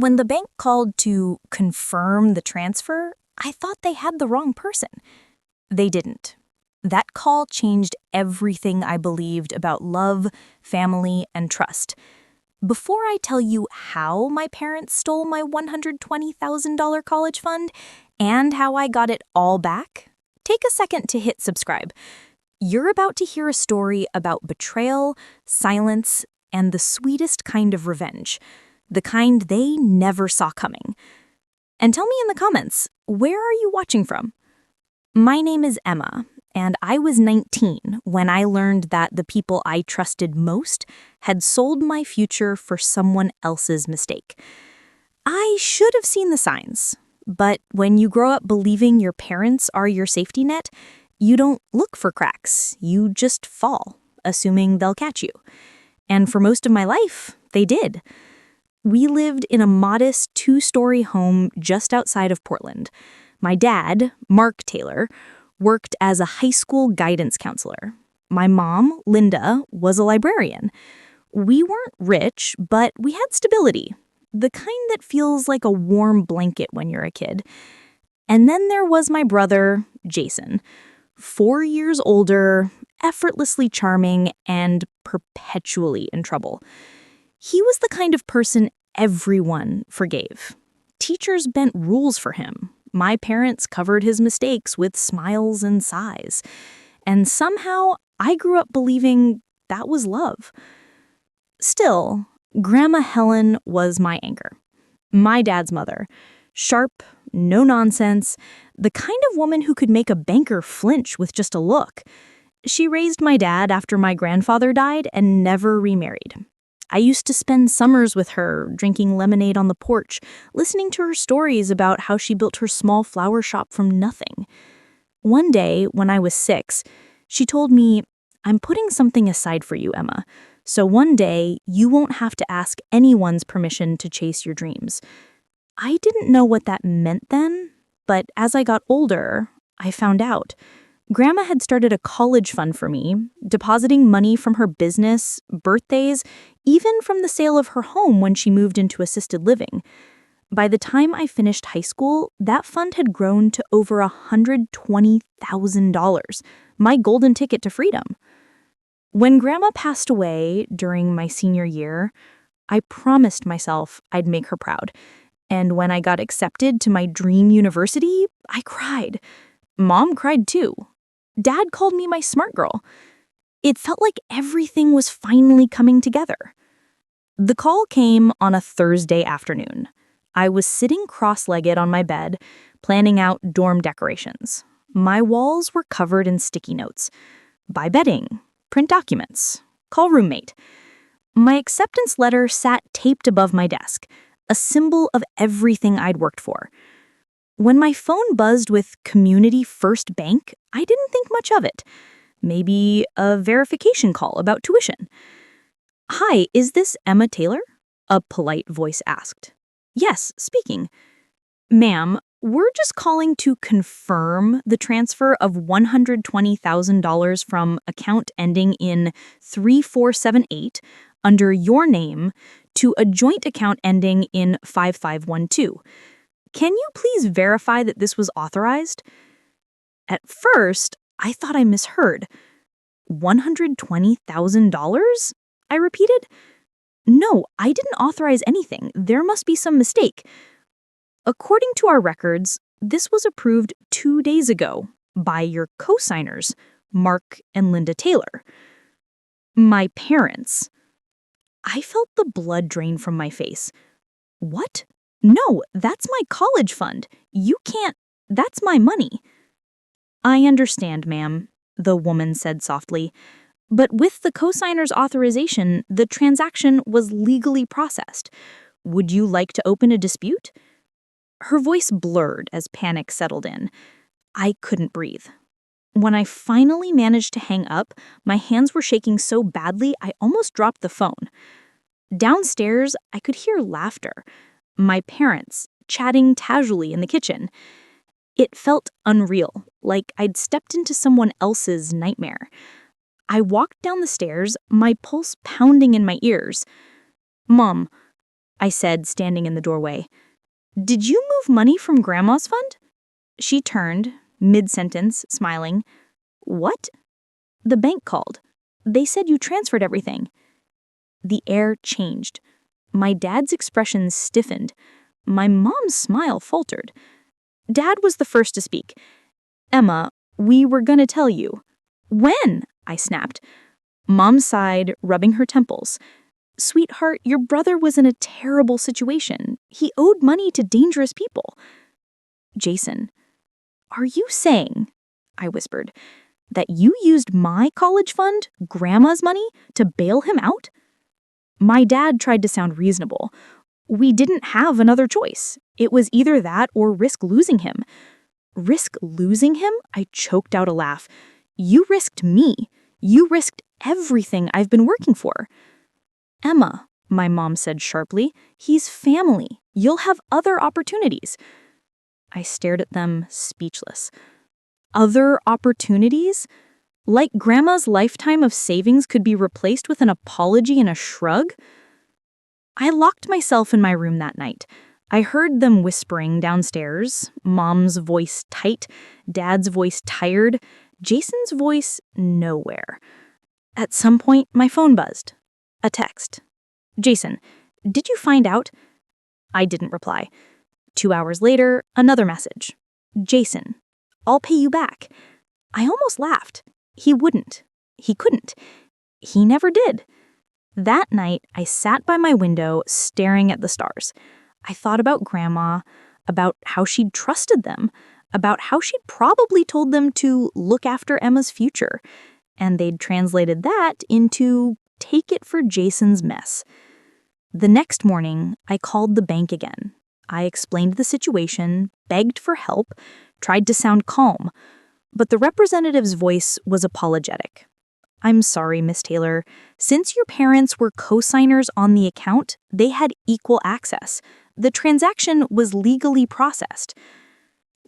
When the bank called to confirm the transfer, I thought they had the wrong person. They didn't. That call changed everything I believed about love, family, and trust. Before I tell you how my parents stole my $120,000 college fund and how I got it all back, take a second to hit subscribe. You're about to hear a story about betrayal, silence, and the sweetest kind of revenge, the kind they never saw coming. And tell me in the comments, where are you watching from? My name is Emma, and I was 19 when I learned that the people I trusted most had sold my future for someone else's mistake. I should have seen the signs, but when you grow up believing your parents are your safety net, you don't look for cracks, you just fall, assuming they'll catch you. And for most of my life, they did. We lived in a modest 2-story home just outside of Portland. My dad, Mark Taylor, worked as a high school guidance counselor. My mom, Linda, was a librarian. We weren't rich, but we had stability, the kind that feels like a warm blanket when you're a kid. And then there was my brother, Jason, 4 years older, effortlessly charming, and perpetually in trouble. He was the kind of person everyone forgave. Teachers bent rules for him. My parents covered his mistakes with smiles and sighs. And somehow, I grew up believing that was love. Still, Grandma Helen was my anchor. My dad's mother. Sharp, no nonsense, the kind of woman who could make a banker flinch with just a look. She raised my dad after my grandfather died and never remarried. I used to spend summers with her, drinking lemonade on the porch, listening to her stories about how she built her small flower shop from nothing. One day, when I was 6, she told me, "I'm putting something aside for you, Emma, so one day you won't have to ask anyone's permission to chase your dreams." I didn't know what that meant then, but as I got older, I found out. Grandma had started a college fund for me, depositing money from her business, birthdays, even from the sale of her home when she moved into assisted living. By the time I finished high school, that fund had grown to over $120,000, my golden ticket to freedom. When Grandma passed away during my senior year, I promised myself I'd make her proud. And when I got accepted to my dream university, I cried. Mom cried too. Dad called me my smart girl. It felt like everything was finally coming together. The call came on a Thursday afternoon. I was sitting cross-legged on my bed, planning out dorm decorations. My walls were covered in sticky notes. Buy bedding, print documents, call roommate. My acceptance letter sat taped above my desk, a symbol of everything I'd worked for. When my phone buzzed with Community First Bank, I didn't think much of it. Maybe a verification call about tuition. "Hi, is this Emma Taylor?" a polite voice asked. "Yes, speaking." "Ma'am, we're just calling to confirm the transfer of $120,000 from account ending in 3478 under your name to a joint account ending in 5512. Can you please verify that this was authorized?" At first, I thought I misheard. $120,000? I repeated. "No, I didn't authorize anything. There must be some mistake." According to our records, this was approved 2 days ago by your co-signers, Mark and Linda Taylor. My parents. I felt the blood drain from my face. "What? No, that's my college fund. You can't. That's my money." "I understand, ma'am," the woman said softly. "But with the co-signer's authorization, the transaction was legally processed. Would you like to open a dispute?" Her voice blurred as panic settled in. I couldn't breathe. When I finally managed to hang up, my hands were shaking so badly I almost dropped the phone. Downstairs, I could hear laughter. My parents, chatting casually in the kitchen. It felt unreal, like I'd stepped into someone else's nightmare. I walked down the stairs, my pulse pounding in my ears. "Mom, I said, standing in the doorway. Did you move money from Grandma's fund? She turned, mid-sentence, smiling. What? The bank called. They said you transferred everything. The air changed. My dad's expression stiffened. My mom's smile faltered. Dad was the first to speak. Emma, we were gonna tell you. When? I snapped. Mom sighed, rubbing her temples. Sweetheart, your brother was in a terrible situation. He owed money to dangerous people. Jason, are you saying, I whispered, that you used my college fund, Grandma's money, to bail him out? My dad tried to sound reasonable. We didn't have another choice. It was either that or risk losing him. Risk losing him? I choked out a laugh. You risked me. You risked everything I've been working for. Emma, my mom said sharply, he's family. You'll have other opportunities. I stared at them, speechless. Other opportunities? Like Grandma's lifetime of savings could be replaced with an apology and a shrug? I locked myself in my room that night. I heard them whispering downstairs, Mom's voice tight, Dad's voice tired, Jason's voice nowhere. At some point, my phone buzzed. A text. Jason, did you find out? I didn't reply. 2 hours later, another message. Jason, I'll pay you back. I almost laughed. He wouldn't. He couldn't. He never did. That night, I sat by my window staring at the stars. I thought about Grandma, about how she'd trusted them, about how she'd probably told them to look after Emma's future, and they'd translated that into take it for Jason's mess. The next morning, I called the bank again. I explained the situation, begged for help, tried to sound calm, but the representative's voice was apologetic. I'm sorry, Miss Taylor. Since your parents were co-signers on the account, they had equal access. The transaction was legally processed.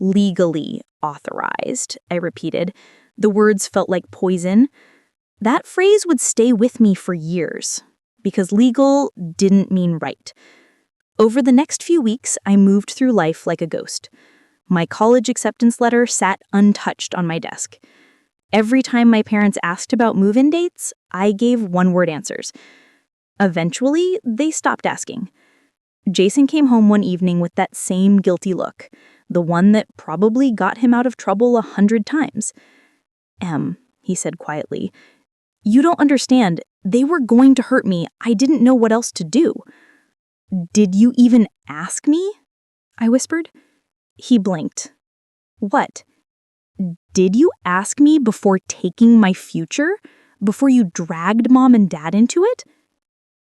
Legally authorized, I repeated. The words felt like poison. That phrase would stay with me for years, because legal didn't mean right. Over the next few weeks, I moved through life like a ghost. My college acceptance letter sat untouched on my desk. Every time my parents asked about move-in dates, I gave one-word answers. Eventually, they stopped asking. Jason came home one evening with that same guilty look, the one that probably got him out of trouble 100 times. Em, he said quietly, you don't understand. They were going to hurt me. I didn't know what else to do. Did you even ask me? I whispered. He blinked. What? Did you ask me before taking my future? Before you dragged Mom and Dad into it?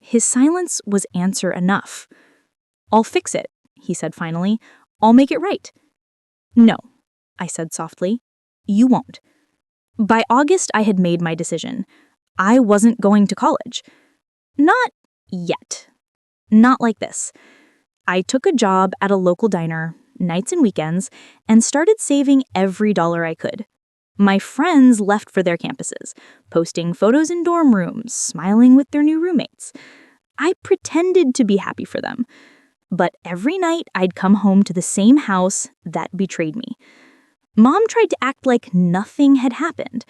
His silence was answer enough. I'll fix it, he said finally. I'll make it right. No, I said softly. You won't. By August, I had made my decision. I wasn't going to college. Not yet. Not like this. I took a job at a local diner, nights and weekends, and started saving every dollar I could. My friends left for their campuses, posting photos in dorm rooms, smiling with their new roommates. I pretended to be happy for them. But every night I'd come home to the same house that betrayed me. Mom tried to act like nothing had happened.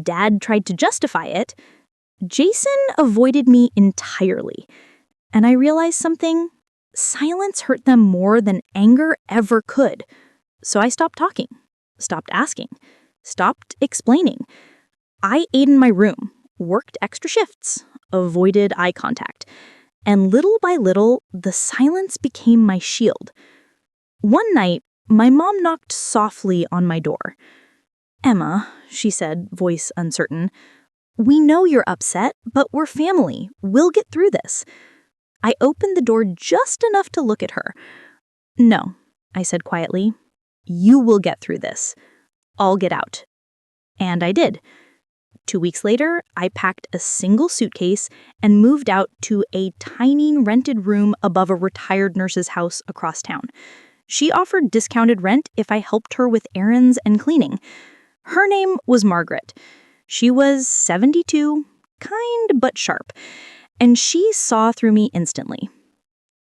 Dad tried to justify it. Jason avoided me entirely. And I realized something. Silence hurt them more than anger ever could. So I stopped talking, stopped asking, stopped explaining. I ate in my room, worked extra shifts, avoided eye contact. And little by little, the silence became my shield. One night, my mom knocked softly on my door. Emma, she said, voice uncertain, we know you're upset, but we're family. We'll get through this. I opened the door just enough to look at her. No, I said quietly. You will get through this. I'll get out. And I did. 2 weeks later, I packed a single suitcase and moved out to a tiny rented room above a retired nurse's house across town. She offered discounted rent if I helped her with errands and cleaning. Her name was Margaret. She was 72, kind but sharp, and she saw through me instantly.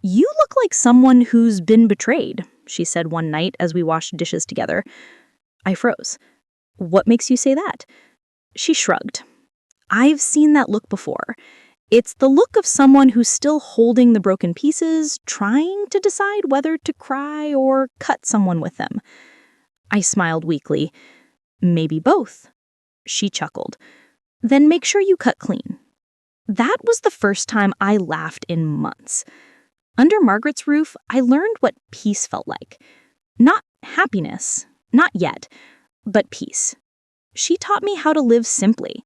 "You look like someone who's been betrayed," she said one night as we washed dishes together. I froze. "What makes you say that?" She shrugged. "I've seen that look before. It's the look of someone who's still holding the broken pieces, trying to decide whether to cry or cut someone with them." I smiled weakly. "Maybe both." She chuckled. "Then make sure you cut clean." That was the first time I laughed in months. Under Margaret's roof, I learned what peace felt like. Not happiness, not yet, but peace. She taught me how to live simply,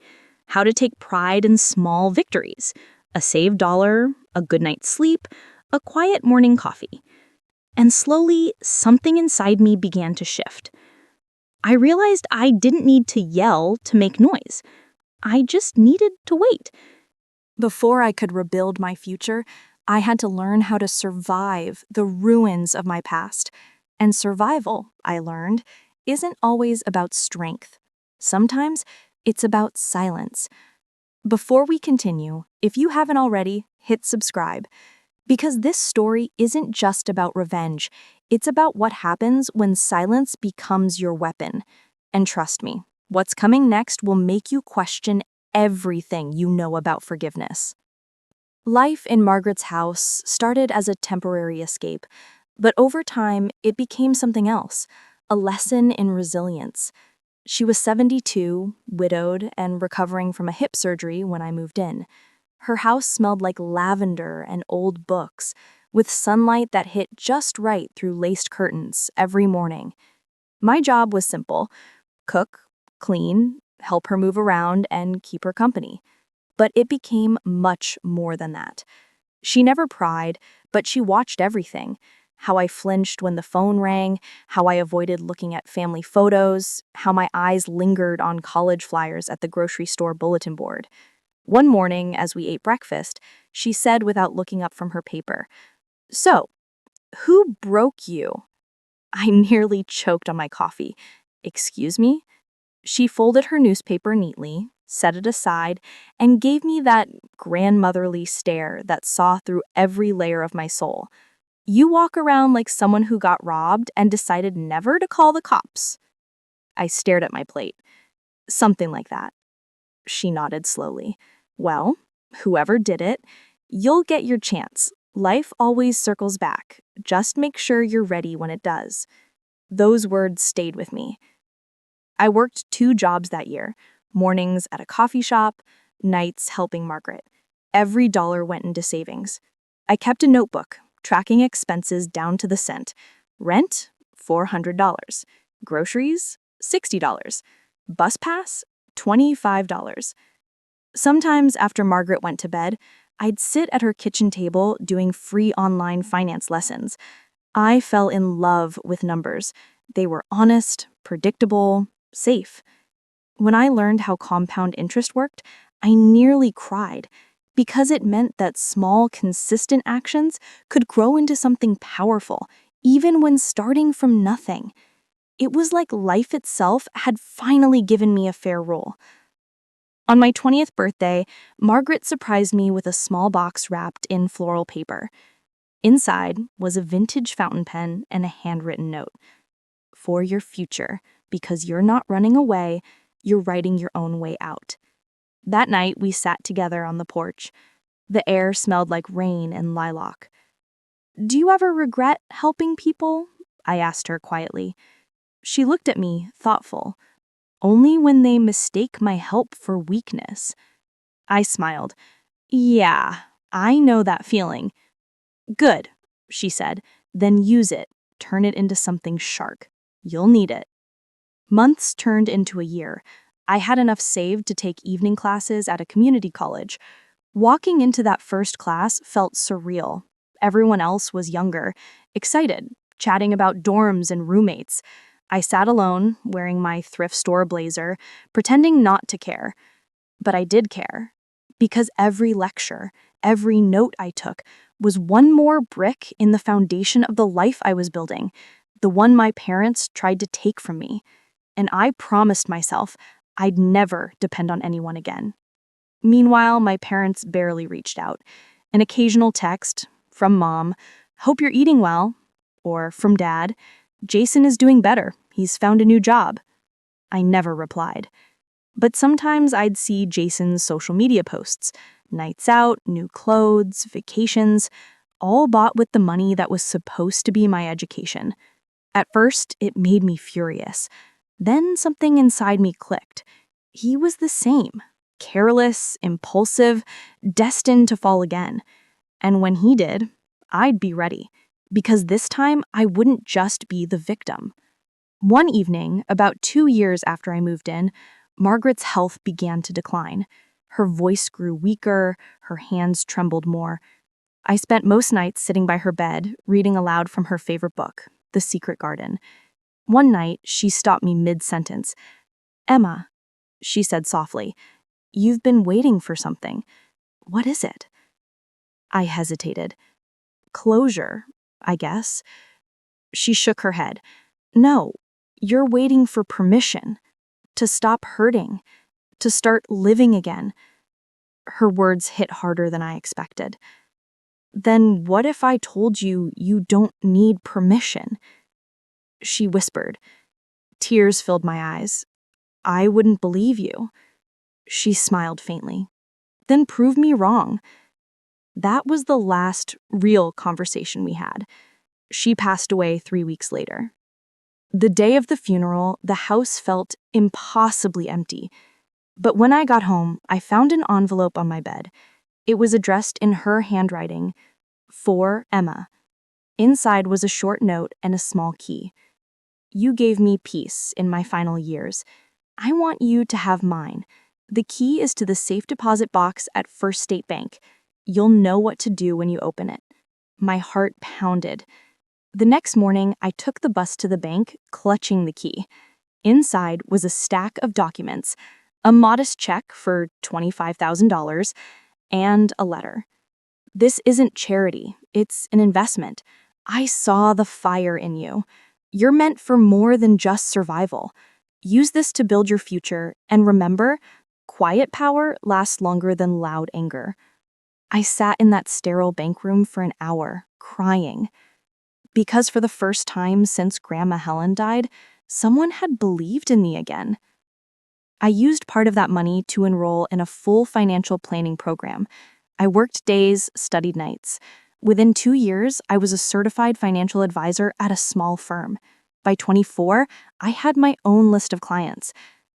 how to take pride in small victories, a saved dollar, a good night's sleep, a quiet morning coffee. And slowly, something inside me began to shift. I realized I didn't need to yell to make noise. I just needed to wait. Before I could rebuild my future, I had to learn how to survive the ruins of my past. And survival, I learned, isn't always about strength. Sometimes it's about silence. Before we continue, if you haven't already, hit subscribe. Because this story isn't just about revenge. It's about what happens when silence becomes your weapon. And trust me, what's coming next will make you question everything you know about forgiveness. Life in Margaret's house started as a temporary escape, but over time, it became something else, a lesson in resilience. She was 72, widowed, and recovering from a hip surgery when I moved in. Her house smelled like lavender and old books, with sunlight that hit just right through laced curtains every morning. My job was simple: cook, clean, help her move around, and keep her company. But it became much more than that. She never pried, but she watched everything. How I flinched when the phone rang, how I avoided looking at family photos, how my eyes lingered on college flyers at the grocery store bulletin board. One morning, as we ate breakfast, she said without looking up from her paper, "So, who broke you?" I nearly choked on my coffee. "Excuse me?" She folded her newspaper neatly, set it aside, and gave me that grandmotherly stare that saw through every layer of my soul. "You walk around like someone who got robbed and decided never to call the cops." I stared at my plate. "Something like that." She nodded slowly. "Well, whoever did it, you'll get your chance. Life always circles back. Just make sure you're ready when it does." Those words stayed with me. I worked 2 jobs that year, mornings at a coffee shop, nights helping Margaret. Every dollar went into savings. I kept a notebook, tracking expenses down to the cent. Rent, $400. Groceries, $60. Bus pass, $25. Sometimes after Margaret went to bed, I'd sit at her kitchen table doing free online finance lessons. I fell in love with numbers. They were honest, predictable, safe. When I learned how compound interest worked, I nearly cried because it meant that small, consistent actions could grow into something powerful, even when starting from nothing. It was like life itself had finally given me a fair role. On my 20th birthday, Margaret surprised me with a small box wrapped in floral paper. Inside was a vintage fountain pen and a handwritten note. "For your future, because you're not running away, you're writing your own way out." That night, we sat together on the porch. The air smelled like rain and lilac. "Do you ever regret helping people?" I asked her quietly. She looked at me, thoughtful. "Only when they mistake my help for weakness." I smiled. "Yeah, I know that feeling." "Good," she said. "Then use it. Turn it into something sharp. You'll need it." Months turned into a year. I had enough saved to take evening classes at a community college. Walking into that first class felt surreal. Everyone else was younger, excited, chatting about dorms and roommates. I sat alone, wearing my thrift store blazer, pretending not to care. But I did care, because every lecture, every note I took, was one more brick in the foundation of the life I was building, the one my parents tried to take from me. And I promised myself I'd never depend on anyone again. Meanwhile, my parents barely reached out. An occasional text, From Mom, "Hope you're eating well." Or from Dad, "Jason is doing better. He's found a new job." I never replied. But sometimes I'd see Jason's social media posts, nights out, new clothes, vacations, all bought with the money that was supposed to be my education. At first, it made me furious. Then something inside me clicked. He was the same, careless, impulsive, destined to fall again. And when he did, I'd be ready, because this time I wouldn't just be the victim. One evening, about 2 years after I moved in, Margaret's health began to decline. Her voice grew weaker, her hands trembled more. I spent most nights sitting by her bed, reading aloud from her favorite book, The Secret Garden. One night, she stopped me mid-sentence. "Emma," she said softly, "you've been waiting for something. What is it?" I hesitated. "Closure, I guess." She shook her head. "No, you're waiting for permission. To stop hurting. To start living again." Her words hit harder than I expected. "Then what if I told you you don't need permission?" She whispered. Tears filled my eyes. "I wouldn't believe you." She smiled faintly. "Then prove me wrong." That was the last real conversation we had. She passed away 3 weeks later. The day of the funeral, the house felt impossibly empty. But when I got home, I found an envelope on my bed. It was addressed in her handwriting, "For Emma." Inside was a short note and a small key. "You gave me peace in my final years. I want you to have mine. The key is to the safe deposit box at First State Bank. You'll know what to do when you open it." My heart pounded. The next morning, I took the bus to the bank, clutching the key. Inside was a stack of documents, a modest check for $25,000, and a letter. "This isn't charity, it's an investment. I saw the fire in you. You're meant for more than just survival. Use this to build your future, and remember, quiet power lasts longer than loud anger." I sat in that sterile bank room for an hour, crying. Because for the first time since Grandma Helen died, someone had believed in me again. I used part of that money to enroll in a full financial planning program. I worked days, studied nights. Within 2 years, I was a certified financial advisor at a small firm. By 24, I had my own list of clients.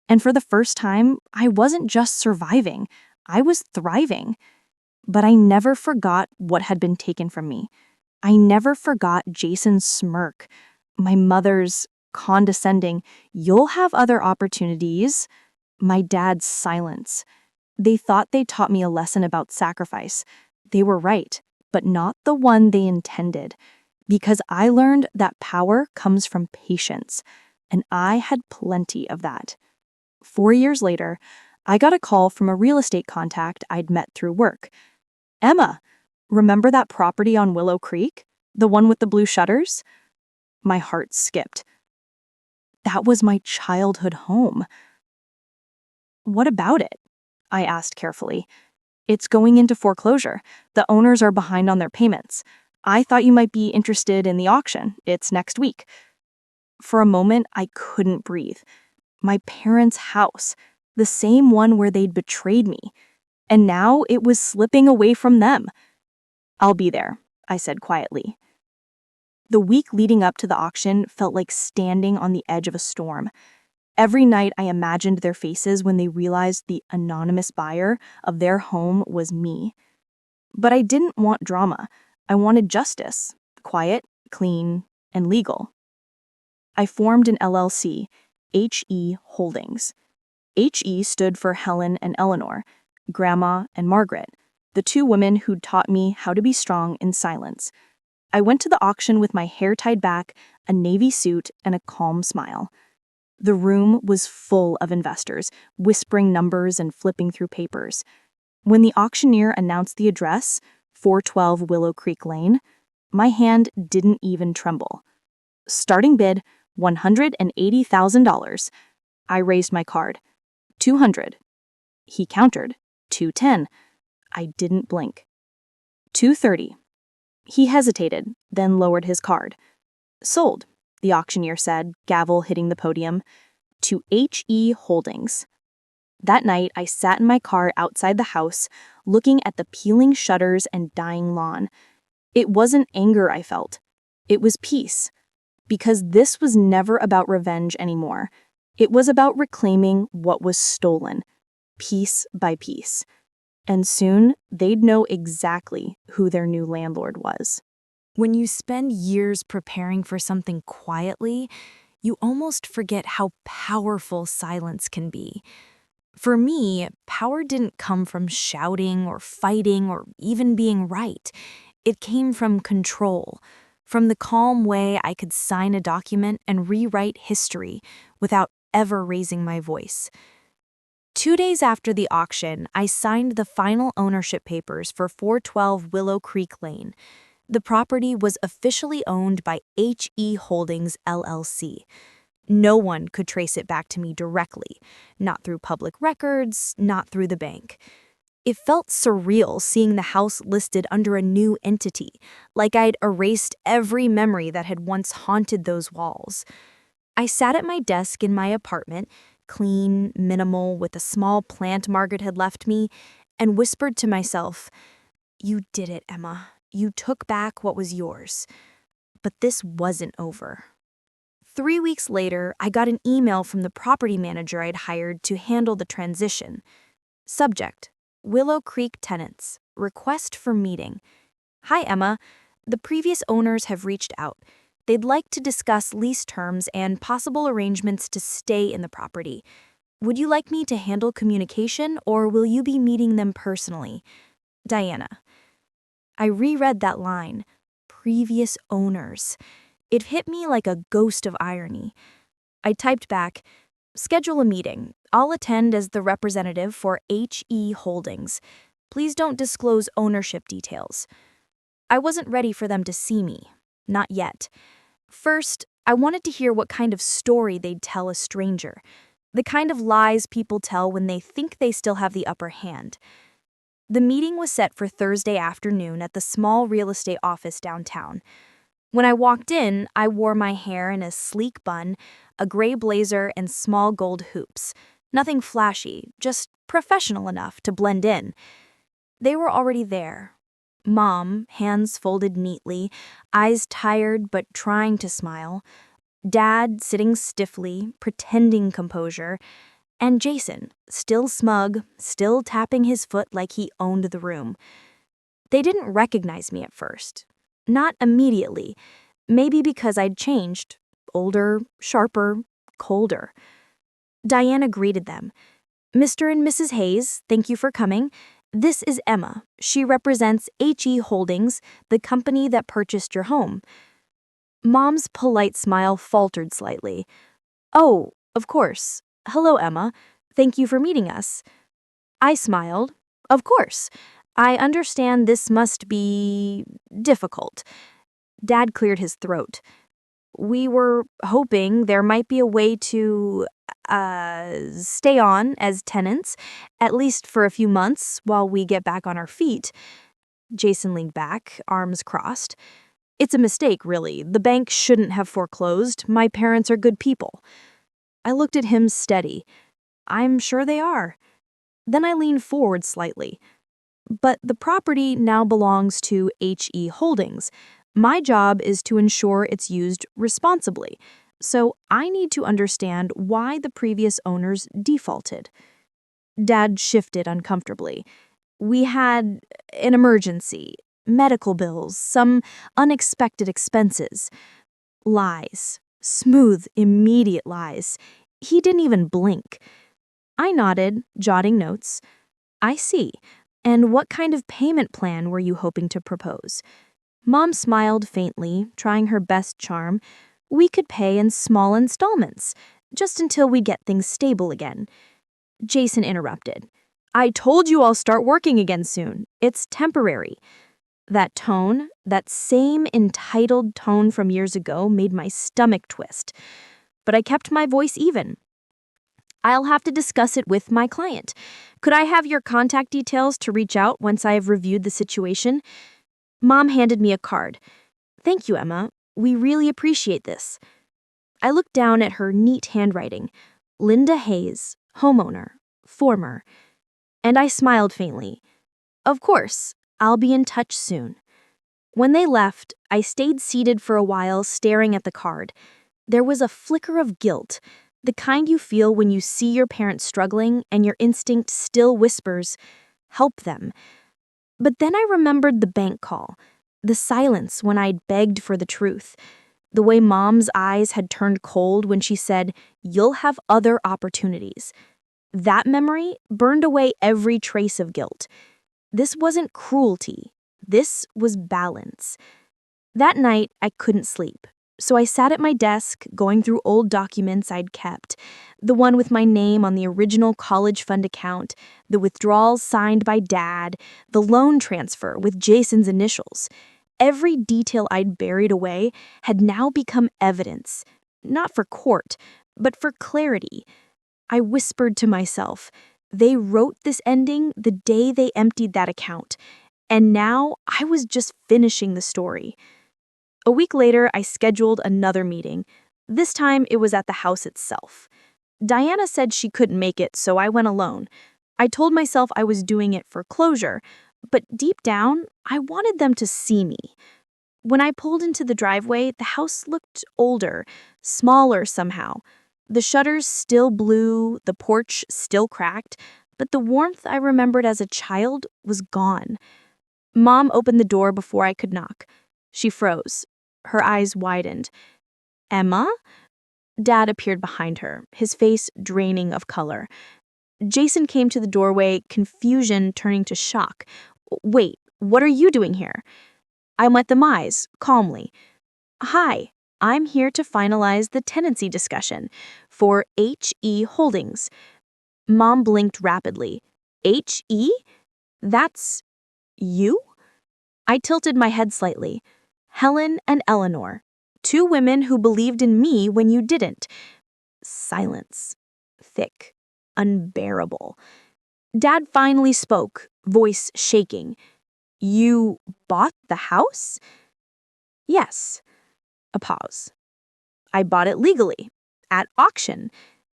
And for the first time, I wasn't just surviving, I was thriving. But I never forgot what had been taken from me. I never forgot Jason's smirk, my mother's condescending, "You'll have other opportunities," my dad's silence. They thought they taught me a lesson about sacrifice. They were right, but not the one they intended. Because I learned that power comes from patience, and I had plenty of that. 4 years later, I got a call from a real estate contact I'd met through work. "Emma, remember that property on Willow Creek? The one with the blue shutters?" My heart skipped. That was my childhood home. "What about it?" I asked carefully. "It's going into foreclosure. The owners are behind on their payments. I thought you might be interested in the auction. It's next week." For a moment, I couldn't breathe. My parents' house, the same one where they'd betrayed me. And now it was slipping away from them. "I'll be there," I said quietly. The week leading up to the auction felt like standing on the edge of a storm. Every night I imagined their faces when they realized the anonymous buyer of their home was me. But I didn't want drama. I wanted justice, quiet, clean, and legal. I formed an LLC, HE Holdings. HE stood for Helen and Eleanor, Grandma and Margaret, the 2 women who'd taught me how to be strong in silence. I went to the auction with my hair tied back, a navy suit, and a calm smile. The room was full of investors, whispering numbers and flipping through papers. When the auctioneer announced the address, 412 Willow Creek Lane, my hand didn't even tremble. Starting bid, $180,000. I raised my card. 200. He countered. 210. I didn't blink. 230. He hesitated, then lowered his card. Sold, the auctioneer said, gavel hitting the podium, to H.E. Holdings. That night, I sat in my car outside the house, looking at the peeling shutters and dying lawn. It wasn't anger I felt. It was peace. Because this was never about revenge anymore. It was about reclaiming what was stolen, piece by piece. And soon, they'd know exactly who their new landlord was. When you spend years preparing for something quietly, you almost forget how powerful silence can be. For me, power didn't come from shouting or fighting or even being right. It came from control, from the calm way I could sign a document and rewrite history without ever raising my voice. 2 days after the auction, I signed the final ownership papers for 412 Willow Creek Lane. The property was officially owned by H.E. Holdings, LLC. No one could trace it back to me directly, not through public records, not through the bank. It felt surreal seeing the house listed under a new entity, like I'd erased every memory that had once haunted those walls. I sat at my desk in my apartment, clean, minimal, with a small plant Margaret had left me, and whispered to myself, "You did it, Emma. You took back what was yours." But this wasn't over. 3 weeks later, I got an email from the property manager I'd hired to handle the transition. Subject: Willow Creek Tenants. Request for meeting. Hi, Emma. The previous owners have reached out. They'd like to discuss lease terms and possible arrangements to stay in the property. Would you like me to handle communication, or will you be meeting them personally? Diana. I reread that line. Previous owners. It hit me like a ghost of irony. I typed back, "Schedule a meeting. I'll attend as the representative for H.E. Holdings. Please don't disclose ownership details." I wasn't ready for them to see me. Not yet. First, I wanted to hear what kind of story they'd tell a stranger. The kind of lies people tell when they think they still have the upper hand. The meeting was set for Thursday afternoon at the small real estate office downtown. When I walked in, I wore my hair in a sleek bun, a gray blazer, and small gold hoops. Nothing flashy, just professional enough to blend in. They were already there. Mom, hands folded neatly, eyes tired but trying to smile. Dad, sitting stiffly, pretending composure. And Jason, still smug, still tapping his foot like he owned the room. They didn't recognize me at first. Not immediately. Maybe because I'd changed. Older, sharper, colder. Diana greeted them. "Mr. and Mrs. Hayes, thank you for coming. This is Emma. She represents H.E. Holdings, the company that purchased your home." Mom's polite smile faltered slightly. "Oh, of course. Hello, Emma. Thank you for meeting us." I smiled. "Of course. I understand this must be difficult." Dad cleared his throat. "We were hoping there might be a way to, stay on as tenants, at least for a few months while we get back on our feet." Jason leaned back, arms crossed. "It's a mistake, really. The bank shouldn't have foreclosed. My parents are good people." I looked at him steady. "I'm sure they are." Then I leaned forward slightly. "But the property now belongs to H.E. Holdings. My job is to ensure it's used responsibly, so I need to understand why the previous owners defaulted." Dad shifted uncomfortably. "We had an emergency, medical bills, some unexpected expenses." Lies. Smooth, immediate lies. He didn't even blink. I nodded, jotting notes. "I see. And what kind of payment plan were you hoping to propose?" Mom smiled faintly, trying her best charm. "We could pay in small installments, just until we get things stable again." Jason interrupted. "I told you I'll start working again soon. It's temporary." That tone, that same entitled tone from years ago, made my stomach twist. But I kept my voice even. "I'll have to discuss it with my client. Could I have your contact details to reach out once I have reviewed the situation?" Mom handed me a card. "Thank you, Emma. We really appreciate this." I looked down at her neat handwriting. Linda Hayes, homeowner, former. And I smiled faintly. Of course, I'll be in touch soon. When they left, I stayed seated for a while staring at the card. There was a flicker of guilt, the kind you feel when you see your parents struggling and your instinct still whispers, "Help them." But then I remembered the bank call, the silence when I'd begged for the truth, the way Mom's eyes had turned cold when she said, "You'll have other opportunities." That memory burned away every trace of guilt. This wasn't cruelty. This was balance. That night, I couldn't sleep, so I sat at my desk going through old documents I'd kept, the one with my name on the original college fund account, the withdrawals signed by Dad, the loan transfer with Jason's initials. Every detail I'd buried away had now become evidence, not for court, but for clarity. I whispered to myself, they wrote this ending the day they emptied that account, and now I was just finishing the story. A week later, I scheduled another meeting. This time, it was at the house itself. Diana said she couldn't make it, so I went alone. I told myself I was doing it for closure, but deep down, I wanted them to see me. When I pulled into the driveway, the house looked older, smaller somehow. The shutters still blue, the porch still cracked, but the warmth I remembered as a child was gone. Mom opened the door before I could knock. She froze. Her eyes widened. "Emma?" Dad appeared behind her, his face draining of color. Jason came to the doorway, confusion turning to shock. "Wait, what are you doing here?" I met them eyes, calmly. "Hi, I'm here to finalize the tenancy discussion for HE Holdings." Mom blinked rapidly. "HE? That's you?" I tilted my head slightly. "Helen and Eleanor. Two women who believed in me when you didn't." Silence. Thick. Unbearable. Dad finally spoke, voice shaking. "You bought the house?" "Yes." A pause. "I bought it legally, at auction,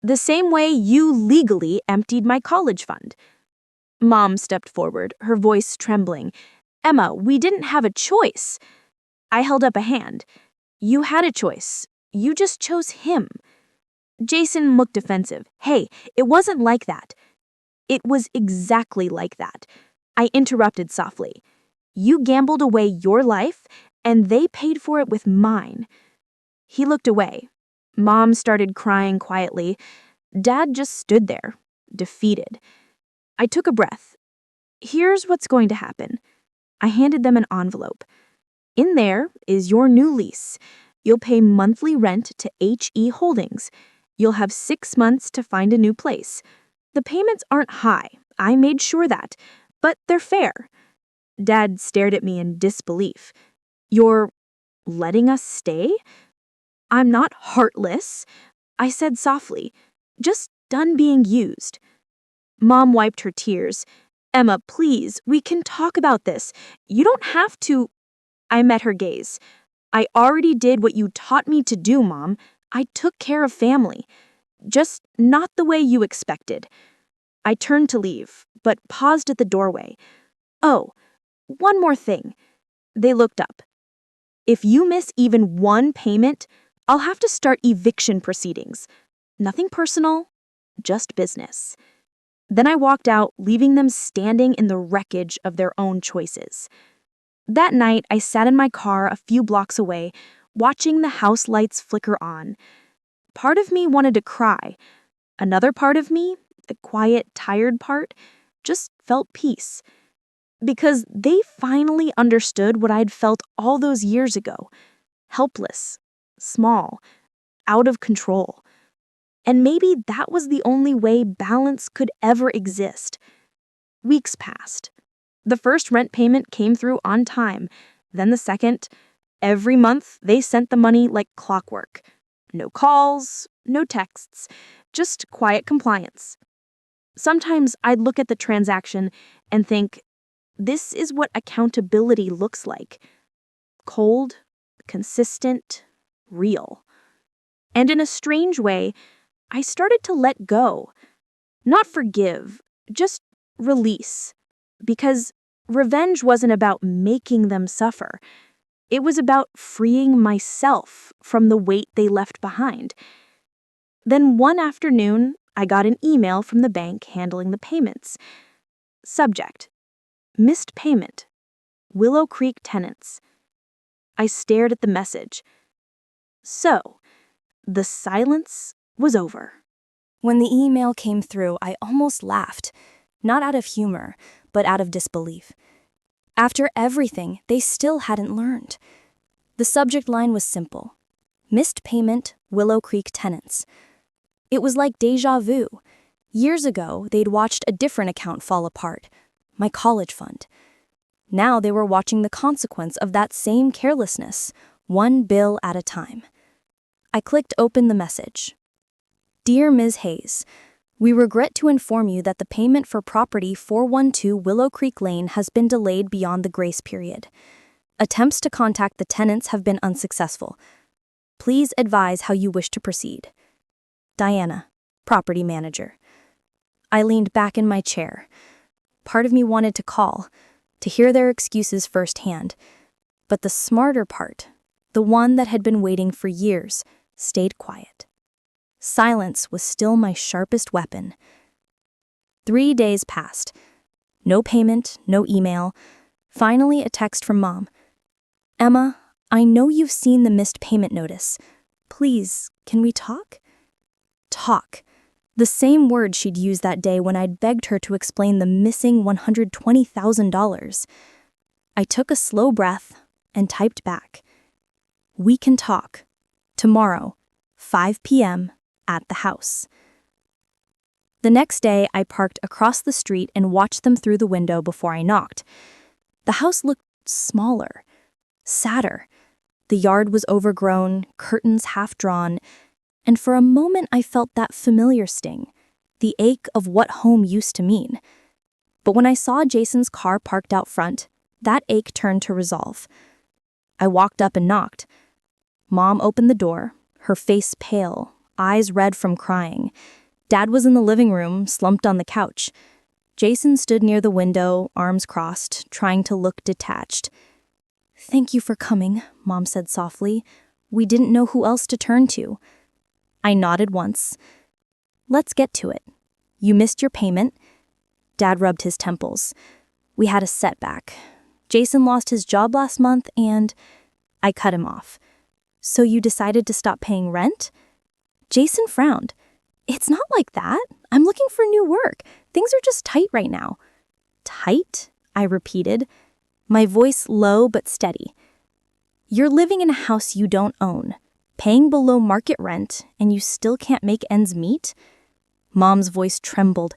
the same way you legally emptied my college fund." Mom stepped forward, her voice trembling. "Emma, we didn't have a choice." I held up a hand. "You had a choice. You just chose him." Jason looked defensive. "Hey, it wasn't like that." "It was exactly like that." I interrupted softly. "You gambled away your life, and they paid for it with mine." He looked away. Mom started crying quietly. Dad just stood there, defeated. I took a breath. "Here's what's going to happen." I handed them an envelope. "In there is your new lease. You'll pay monthly rent to HE Holdings. You'll have 6 months to find a new place. The payments aren't high, I made sure that, but they're fair." Dad stared at me in disbelief. "You're letting us stay?" "I'm not heartless," I said softly. "Just done being used." Mom wiped her tears. "Emma, please, we can talk about this. You don't have to." I met her gaze. "I already did what you taught me to do, Mom. I took care of family. Just not the way you expected." I turned to leave, but paused at the doorway. "Oh, one more thing." They looked up. "If you miss even one payment, I'll have to start eviction proceedings. Nothing personal, just business." Then I walked out, leaving them standing in the wreckage of their own choices. That night, I sat in my car a few blocks away, watching the house lights flicker on. Part of me wanted to cry. Another part of me, the quiet, tired part, just felt peace. Because they finally understood what I'd felt all those years ago. Helpless, small, out of control. And maybe that was the only way balance could ever exist. Weeks passed. The first rent payment came through on time, then the second. Every month, they sent the money like clockwork. No calls, no texts, just quiet compliance. Sometimes I'd look at the transaction and think, This is what accountability looks like. Cold, consistent, real. And in a strange way, I started to let go. Not forgive, just release. Because revenge wasn't about making them suffer. It was about freeing myself from the weight they left behind. Then one afternoon, I got an email from the bank handling the payments. Subject: missed payment. Willow Creek tenants. I stared at the message. So, the silence was over. When the email came through, I almost laughed, not out of humor, but out of disbelief. After everything, they still hadn't learned. The subject line was simple: missed payment, Willow Creek tenants. It was like déjà vu. Years ago, they'd watched a different account fall apart, my college fund. Now they were watching the consequence of that same carelessness, one bill at a time. I clicked open the message. Dear Ms. Hayes, we regret to inform you that the payment for property 412 Willow Creek Lane has been delayed beyond the grace period. Attempts to contact the tenants have been unsuccessful. Please advise how you wish to proceed. Diana, property manager. I leaned back in my chair. Part of me wanted to call, to hear their excuses firsthand. But the smarter part, the one that had been waiting for years, stayed quiet. Silence was still my sharpest weapon. 3 days passed. No payment, no email. Finally, a text from Mom. Emma, I know you've seen the missed payment notice. Please, can we talk? Talk. The same word she'd used that day when I'd begged her to explain the missing $120,000. I took a slow breath and typed back. We can talk. Tomorrow, 5 p.m. at the house. The next day, I parked across the street and watched them through the window before I knocked. The house looked smaller, sadder. The yard was overgrown, curtains half drawn, and for a moment I felt that familiar sting, the ache of what home used to mean. But when I saw Jason's car parked out front, that ache turned to resolve. I walked up and knocked. Mom opened the door, her face pale, eyes red from crying. Dad was in the living room, slumped on the couch. Jason stood near the window, arms crossed, trying to look detached. Thank you for coming, Mom said softly. We didn't know who else to turn to. I nodded once. Let's get to it. You missed your payment. Dad rubbed his temples. We had a setback. Jason lost his job last month and I cut him off. So you decided to stop paying rent? Jason frowned. It's not like that. I'm looking for new work. Things are just tight right now. Tight? I repeated, my voice low but steady. You're living in a house you don't own, paying below market rent, and you still can't make ends meet? Mom's voice trembled.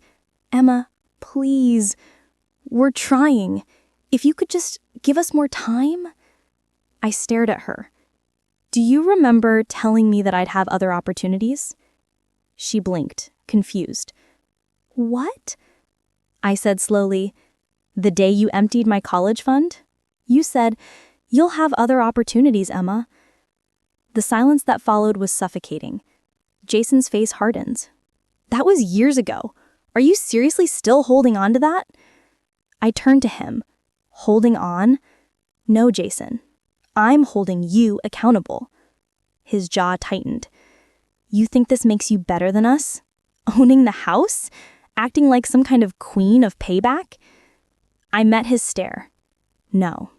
Emma, please. We're trying. If you could just give us more time? I stared at her. Do you remember telling me that I'd have other opportunities? She blinked, confused. What? I said slowly, the day you emptied my college fund? You said, you'll have other opportunities, Emma. The silence that followed was suffocating. Jason's face hardened. That was years ago. Are you seriously still holding on to that? I turned to him. Holding on? No, Jason. I'm holding you accountable. His jaw tightened. You think this makes you better than us? Owning the house? Acting like some kind of queen of payback? I met his stare. No.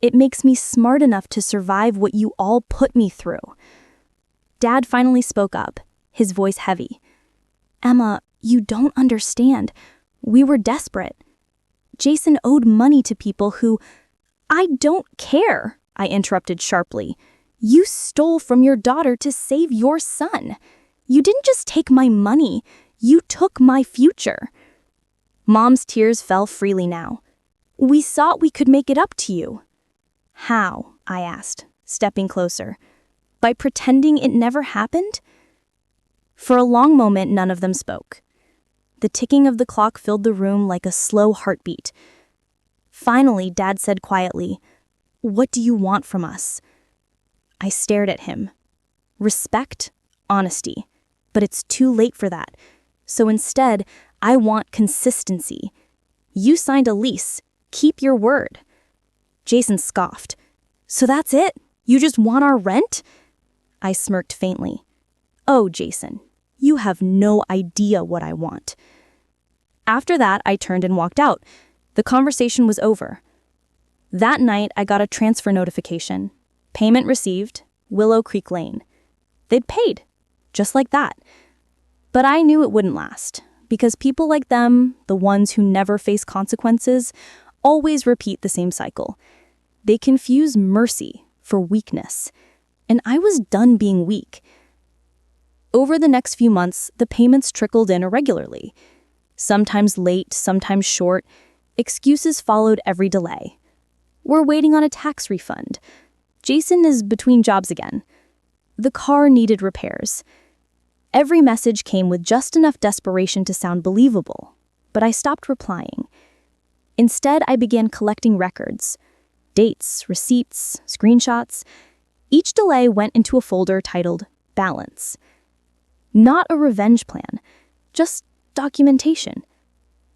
It makes me smart enough to survive what you all put me through. Dad finally spoke up, his voice heavy. Emma, you don't understand. We were desperate. Jason owed money to people who... I don't care, I interrupted sharply. You stole from your daughter to save your son. You didn't just take my money. You took my future. Mom's tears fell freely now. We thought we could make it up to you. How? I asked, stepping closer. By pretending it never happened? For a long moment, none of them spoke. The ticking of the clock filled the room like a slow heartbeat. Finally, Dad said quietly, "What do you want from us?" I stared at him. Respect, honesty. But it's too late for that. So instead, I want consistency. You signed a lease. Keep your word. Jason scoffed. "So that's it? You just want our rent?" I smirked faintly. "Oh, Jason, you have no idea what I want." After that, I turned and walked out. The conversation was over. That night, I got a transfer notification. Payment received, Willow Creek Lane. They'd paid, just like that. But I knew it wouldn't last, because people like them, the ones who never face consequences, always repeat the same cycle. They confuse mercy for weakness, and I was done being weak. Over the next few months, the payments trickled in irregularly. Sometimes late, sometimes short. Excuses followed every delay. "We're waiting on a tax refund." "Jason is between jobs again." "The car needed repairs." Every message came with just enough desperation to sound believable, but I stopped replying. Instead, I began collecting records. Dates, receipts, screenshots. Each delay went into a folder titled Balance. Not a revenge plan, just documentation.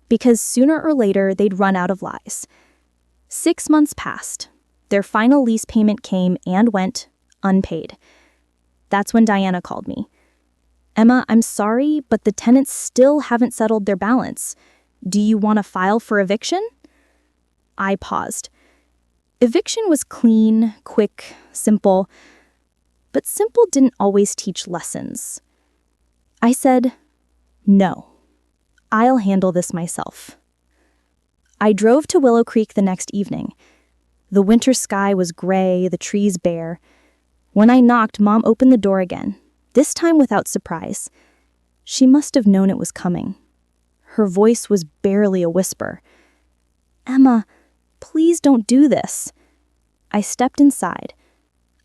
Because sooner or later, they'd run out of lies. 6 months passed. Their final lease payment came and went unpaid. That's when Diana called me. "Emma, I'm sorry, but the tenants still haven't settled their balance. Do you want to file for eviction?" I paused. Eviction was clean, quick, simple. But simple didn't always teach lessons. I said, "No, I'll handle this myself." I drove to Willow Creek the next evening. The winter sky was gray, the trees bare. When I knocked, Mom opened the door again, this time without surprise. She must have known it was coming. Her voice was barely a whisper. "Emma, please don't do this." I stepped inside.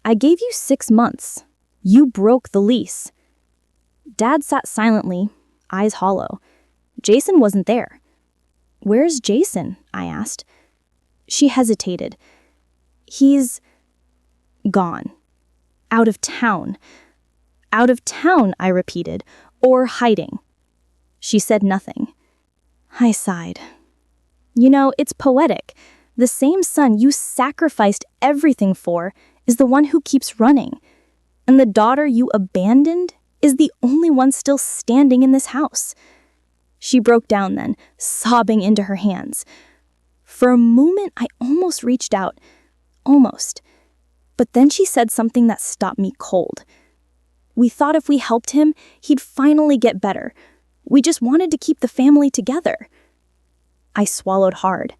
"I gave you 6 months. You broke the lease." Dad sat silently, eyes hollow. Jason wasn't there. "Where's Jason?" I asked. She hesitated. "He's gone. Out of town." "Out of town," I repeated, "or hiding." She said nothing. I sighed. "You know, it's poetic. The same son you sacrificed everything for is the one who keeps running. And the daughter you abandoned is the only one still standing in this house." She broke down then, sobbing into her hands. For a moment, I almost reached out. Almost. But then she said something that stopped me cold. "We thought if we helped him, he'd finally get better. We just wanted to keep the family together." I swallowed hard.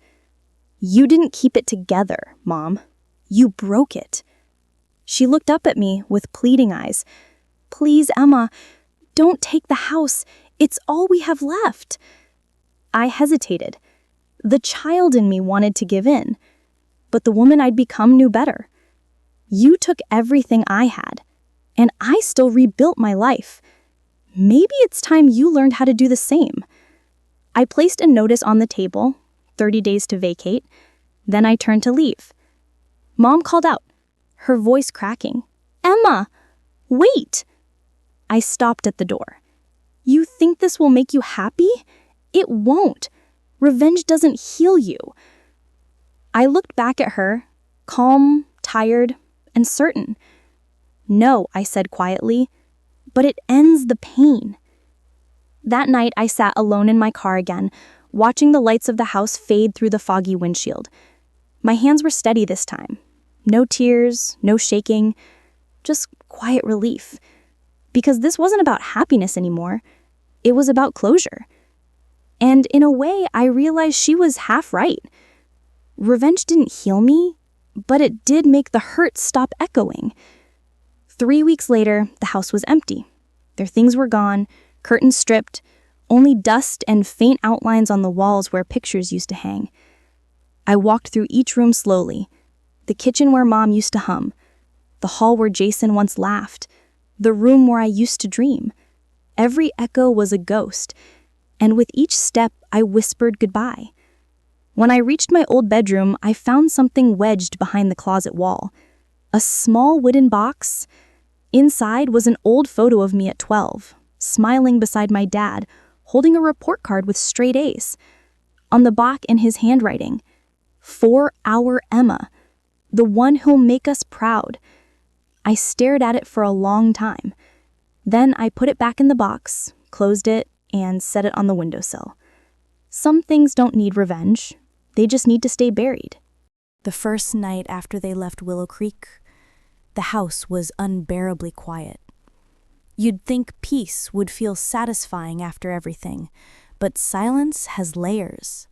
"You didn't keep it together, Mom. You broke it." She looked up at me with pleading eyes. "Please, Emma, don't take the house. It's all we have left." I hesitated. The child in me wanted to give in, but the woman I'd become knew better. "You took everything I had, and I still rebuilt my life. Maybe it's time you learned how to do the same." I placed a notice on the table, 30 days to vacate. Then I turned to leave. Mom called out, her voice cracking. "Emma, wait!" I stopped at the door. "You think this will make you happy? It won't. Revenge doesn't heal you." I looked back at her, calm, tired, and certain. "No," I said quietly, "but it ends the pain." That night, I sat alone in my car again, watching the lights of the house fade through the foggy windshield. My hands were steady this time. No tears, no shaking, just quiet relief. Because this wasn't about happiness anymore. It was about closure. And in a way, I realized she was half right. Revenge didn't heal me, but it did make the hurt stop echoing. 3 weeks later, the house was empty. Their things were gone, curtains stripped, only dust and faint outlines on the walls where pictures used to hang. I walked through each room slowly. The kitchen where Mom used to hum, the hall where Jason once laughed, the room where I used to dream. Every echo was a ghost, and with each step I whispered goodbye. When I reached my old bedroom, I found something wedged behind the closet wall. A small wooden box. Inside was an old photo of me at 12, smiling beside my dad, holding a report card with straight A's. On the back in his handwriting, "For our Emma, the one who'll make us proud." I stared at it for a long time. Then I put it back in the box, closed it, and set it on the windowsill. Some things don't need revenge. They just need to stay buried. The first night after they left Willow Creek, the house was unbearably quiet. You'd think peace would feel satisfying after everything, but silence has layers.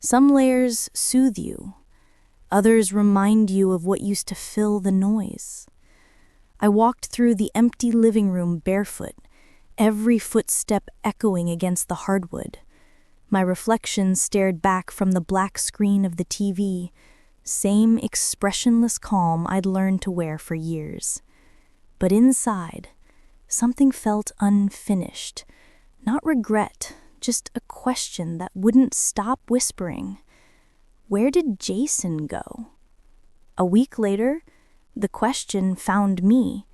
Some layers soothe you. Others remind you of what used to fill the noise. I walked through the empty living room barefoot, every footstep echoing against the hardwood. My reflection stared back from the black screen of the TV, same expressionless calm I'd learned to wear for years. But inside, something felt unfinished. Not regret, just a question that wouldn't stop whispering. Where did Jason go? A week later, the question found me.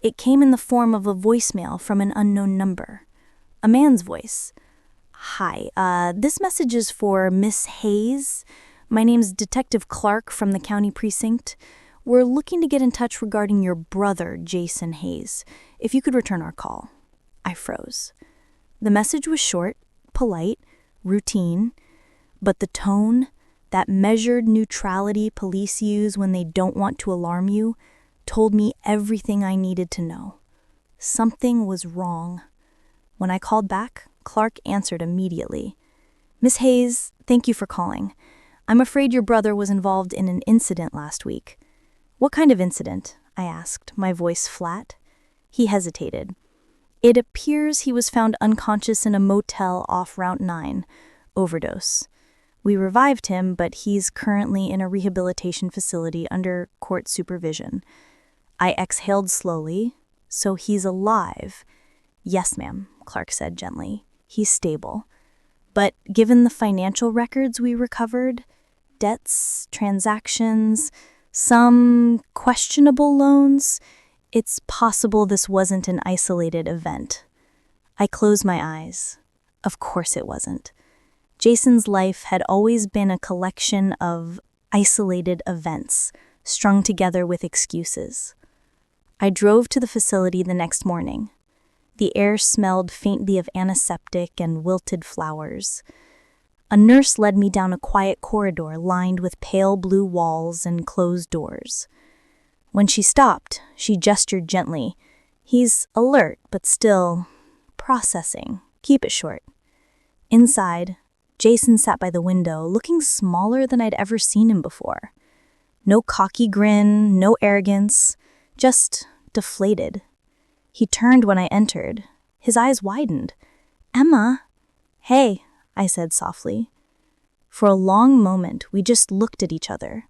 It came in the form of a voicemail from an unknown number. A man's voice. "Hi, this message is for Miss Hayes. My name's Detective Clark from the county precinct. We're looking to get in touch regarding your brother, Jason Hayes. If you could return our call." I froze. The message was short, polite, routine, but the tone, that measured neutrality police use when they don't want to alarm you, told me everything I needed to know. Something was wrong. When I called back, Clark answered immediately. "Miss Hayes, thank you for calling. I'm afraid your brother was involved in an incident last week." "What kind of incident?" I asked, my voice flat. He hesitated. "It appears he was found unconscious in a motel off Route 9. Overdose. We revived him, but he's currently in a rehabilitation facility under court supervision." I exhaled slowly. "So he's alive?" "Yes, ma'am," Clark said gently. "He's stable. But given the financial records we recovered, debts, transactions, some questionable loans, it's possible this wasn't an isolated event." I closed my eyes. Of course it wasn't. Jason's life had always been a collection of isolated events, strung together with excuses. I drove to the facility the next morning. The air smelled faintly of antiseptic and wilted flowers. A nurse led me down a quiet corridor lined with pale blue walls and closed doors. When she stopped, she gestured gently. "He's alert, but still processing. Keep it short." Inside, Jason sat by the window, looking smaller than I'd ever seen him before. No cocky grin, no arrogance, just deflated. He turned when I entered. His eyes widened. "Emma?" "Hey," I said softly. For a long moment, we just looked at each other.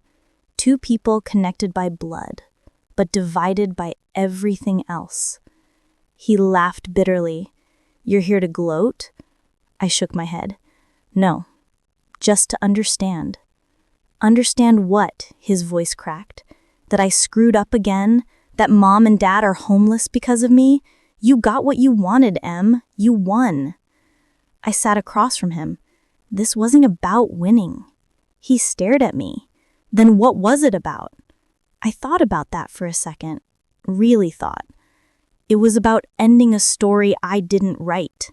Two people connected by blood, but divided by everything else. He laughed bitterly. "You're here to gloat?" I shook my head. "No, just to understand." "Understand what?" His voice cracked. "That I screwed up again? That Mom and Dad are homeless because of me? You got what you wanted, Em. You won." I sat across from him. This wasn't about winning. He stared at me. Then what was it about? I thought about that for a second. Really thought. "It was about ending a story I didn't write,"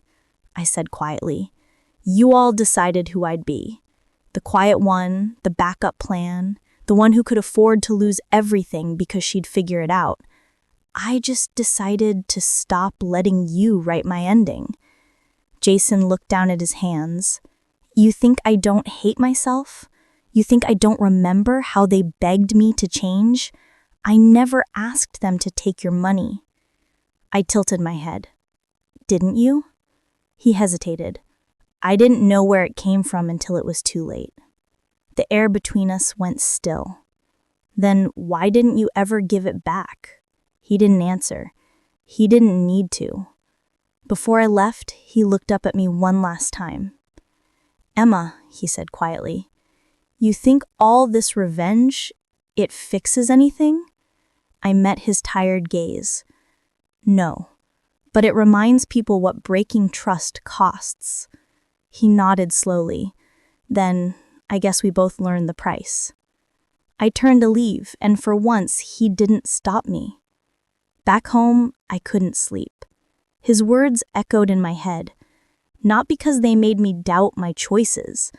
I said quietly. "You all decided who I'd be. The quiet one, the backup plan, the one who could afford to lose everything because she'd figure it out. I just decided to stop letting you write my ending." Jason looked down at his hands. "You think I don't hate myself? You think I don't remember how they begged me to change? I never asked them to take your money." I tilted my head. "Didn't you?" He hesitated. "I didn't know where it came from until it was too late." The air between us went still. "Then why didn't you ever give it back?" He didn't answer. He didn't need to. Before I left, he looked up at me one last time. "Emma," he said quietly, You think all this revenge, it fixes anything? I met his tired gaze. No, but it reminds people what breaking trust costs. He nodded slowly. Then, I guess we both learned the price. I turned to leave, and for once, he didn't stop me. Back home, I couldn't sleep. His words echoed in my head, not because they made me doubt my choices,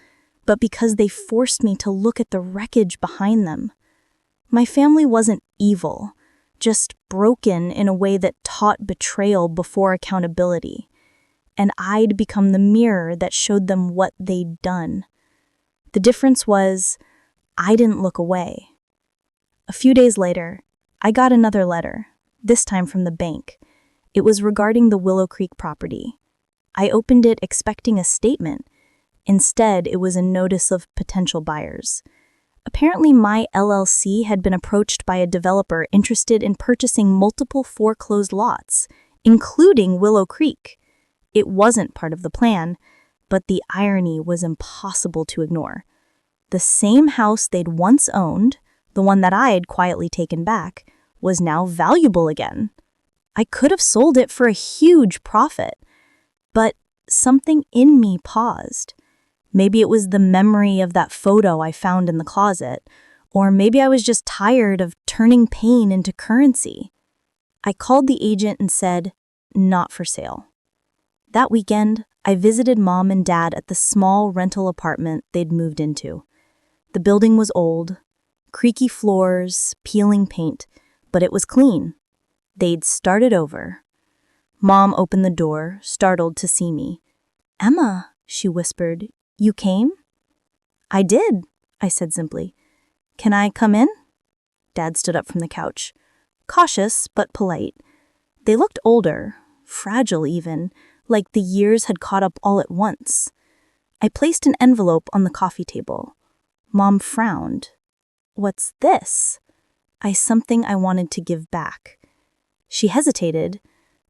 but because they forced me to look at the wreckage behind them. My family wasn't evil, just broken in a way that taught betrayal before accountability, and I'd become the mirror that showed them what they'd done. The difference was, I didn't look away. A few days later, I got another letter, this time from the bank. It was regarding the Willow Creek property. I opened it expecting a statement. Instead, it was a notice of potential buyers. Apparently, my LLC had been approached by a developer interested in purchasing multiple foreclosed lots, including Willow Creek. It wasn't part of the plan, but the irony was impossible to ignore. The same house they'd once owned, the one that I had quietly taken back, was now valuable again. I could have sold it for a huge profit, but something in me paused. Maybe it was the memory of that photo I found in the closet, or maybe I was just tired of turning pain into currency. I called the agent and said, "Not for sale." That weekend, I visited Mom and Dad at the small rental apartment they'd moved into. The building was old, creaky floors, peeling paint, but it was clean. They'd started over. Mom opened the door, startled to see me. "Emma," she whispered, "you came?" "I did," I said simply. "Can I come in?" Dad stood up from the couch, cautious but polite. They looked older, fragile even, like the years had caught up all at once. I placed an envelope on the coffee table. Mom frowned. "What's this?" Something I wanted to give back. She hesitated,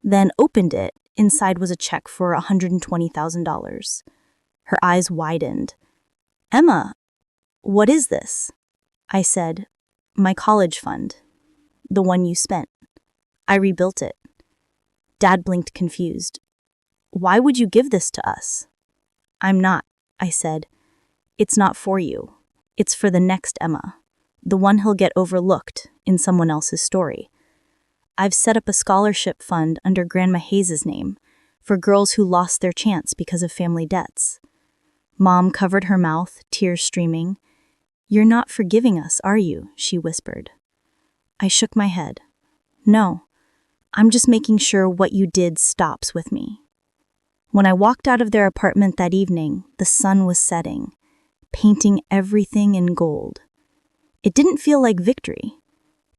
then opened it. Inside was a check for $120,000. Her eyes widened. "Emma, what is this?" I said, "My college fund. The one you spent. I rebuilt it." Dad blinked confused. "Why would you give this to us?" "I'm not," I said. "It's not for you. It's for the next Emma, the one who'll get overlooked in someone else's story. I've set up a scholarship fund under Grandma Hayes' name for girls who lost their chance because of family debts." Mom covered her mouth, tears streaming. "You're not forgiving us, are you?" she whispered. I shook my head. "No, I'm just making sure what you did stops with me." When I walked out of their apartment that evening, the sun was setting, painting everything in gold. It didn't feel like victory.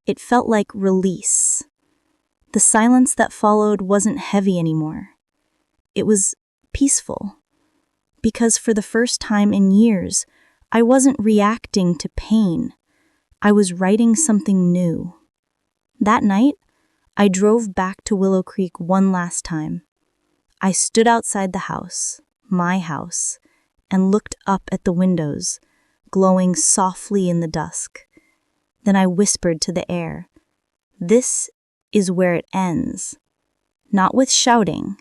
It felt like release. The silence that followed wasn't heavy anymore. It was peaceful. Because for the first time in years, I wasn't reacting to pain. I was writing something new. That night, I drove back to Willow Creek one last time. I stood outside the house, my house, and looked up at the windows, glowing softly in the dusk. Then I whispered to the air, "This is where it ends. Not with shouting,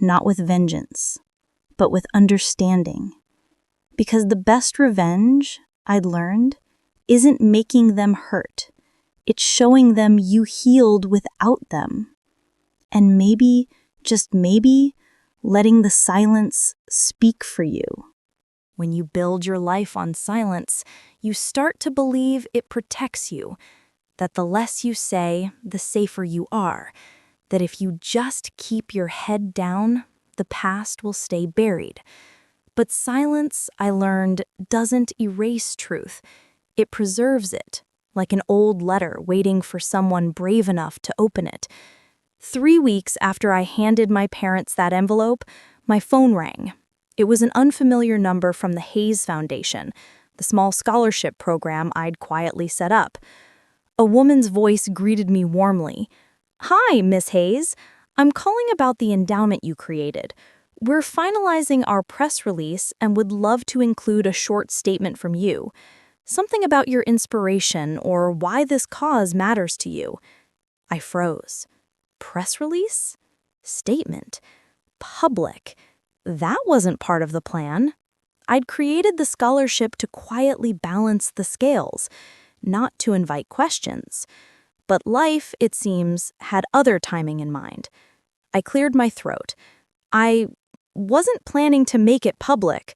not with vengeance, but with understanding. Because the best revenge, I'd learned, isn't making them hurt. It's showing them you healed without them. And maybe, just maybe, letting the silence speak for you." When you build your life on silence, you start to believe it protects you, that the less you say, the safer you are, that if you just keep your head down, the past will stay buried. But silence, I learned, doesn't erase truth. It preserves it, like an old letter waiting for someone brave enough to open it. 3 weeks after I handed my parents that envelope, my phone rang. It was an unfamiliar number from the Hayes Foundation, the small scholarship program I'd quietly set up. A woman's voice greeted me warmly. "Hi, Miss Hayes. I'm calling about the endowment you created. We're finalizing our press release and would love to include a short statement from you. Something about your inspiration or why this cause matters to you. I froze. Press release? Statement. Public. That wasn't part of the plan. I'd created the scholarship to quietly balance the scales, not to invite questions. But life, it seems, had other timing in mind. I cleared my throat. I wasn't planning to make it public.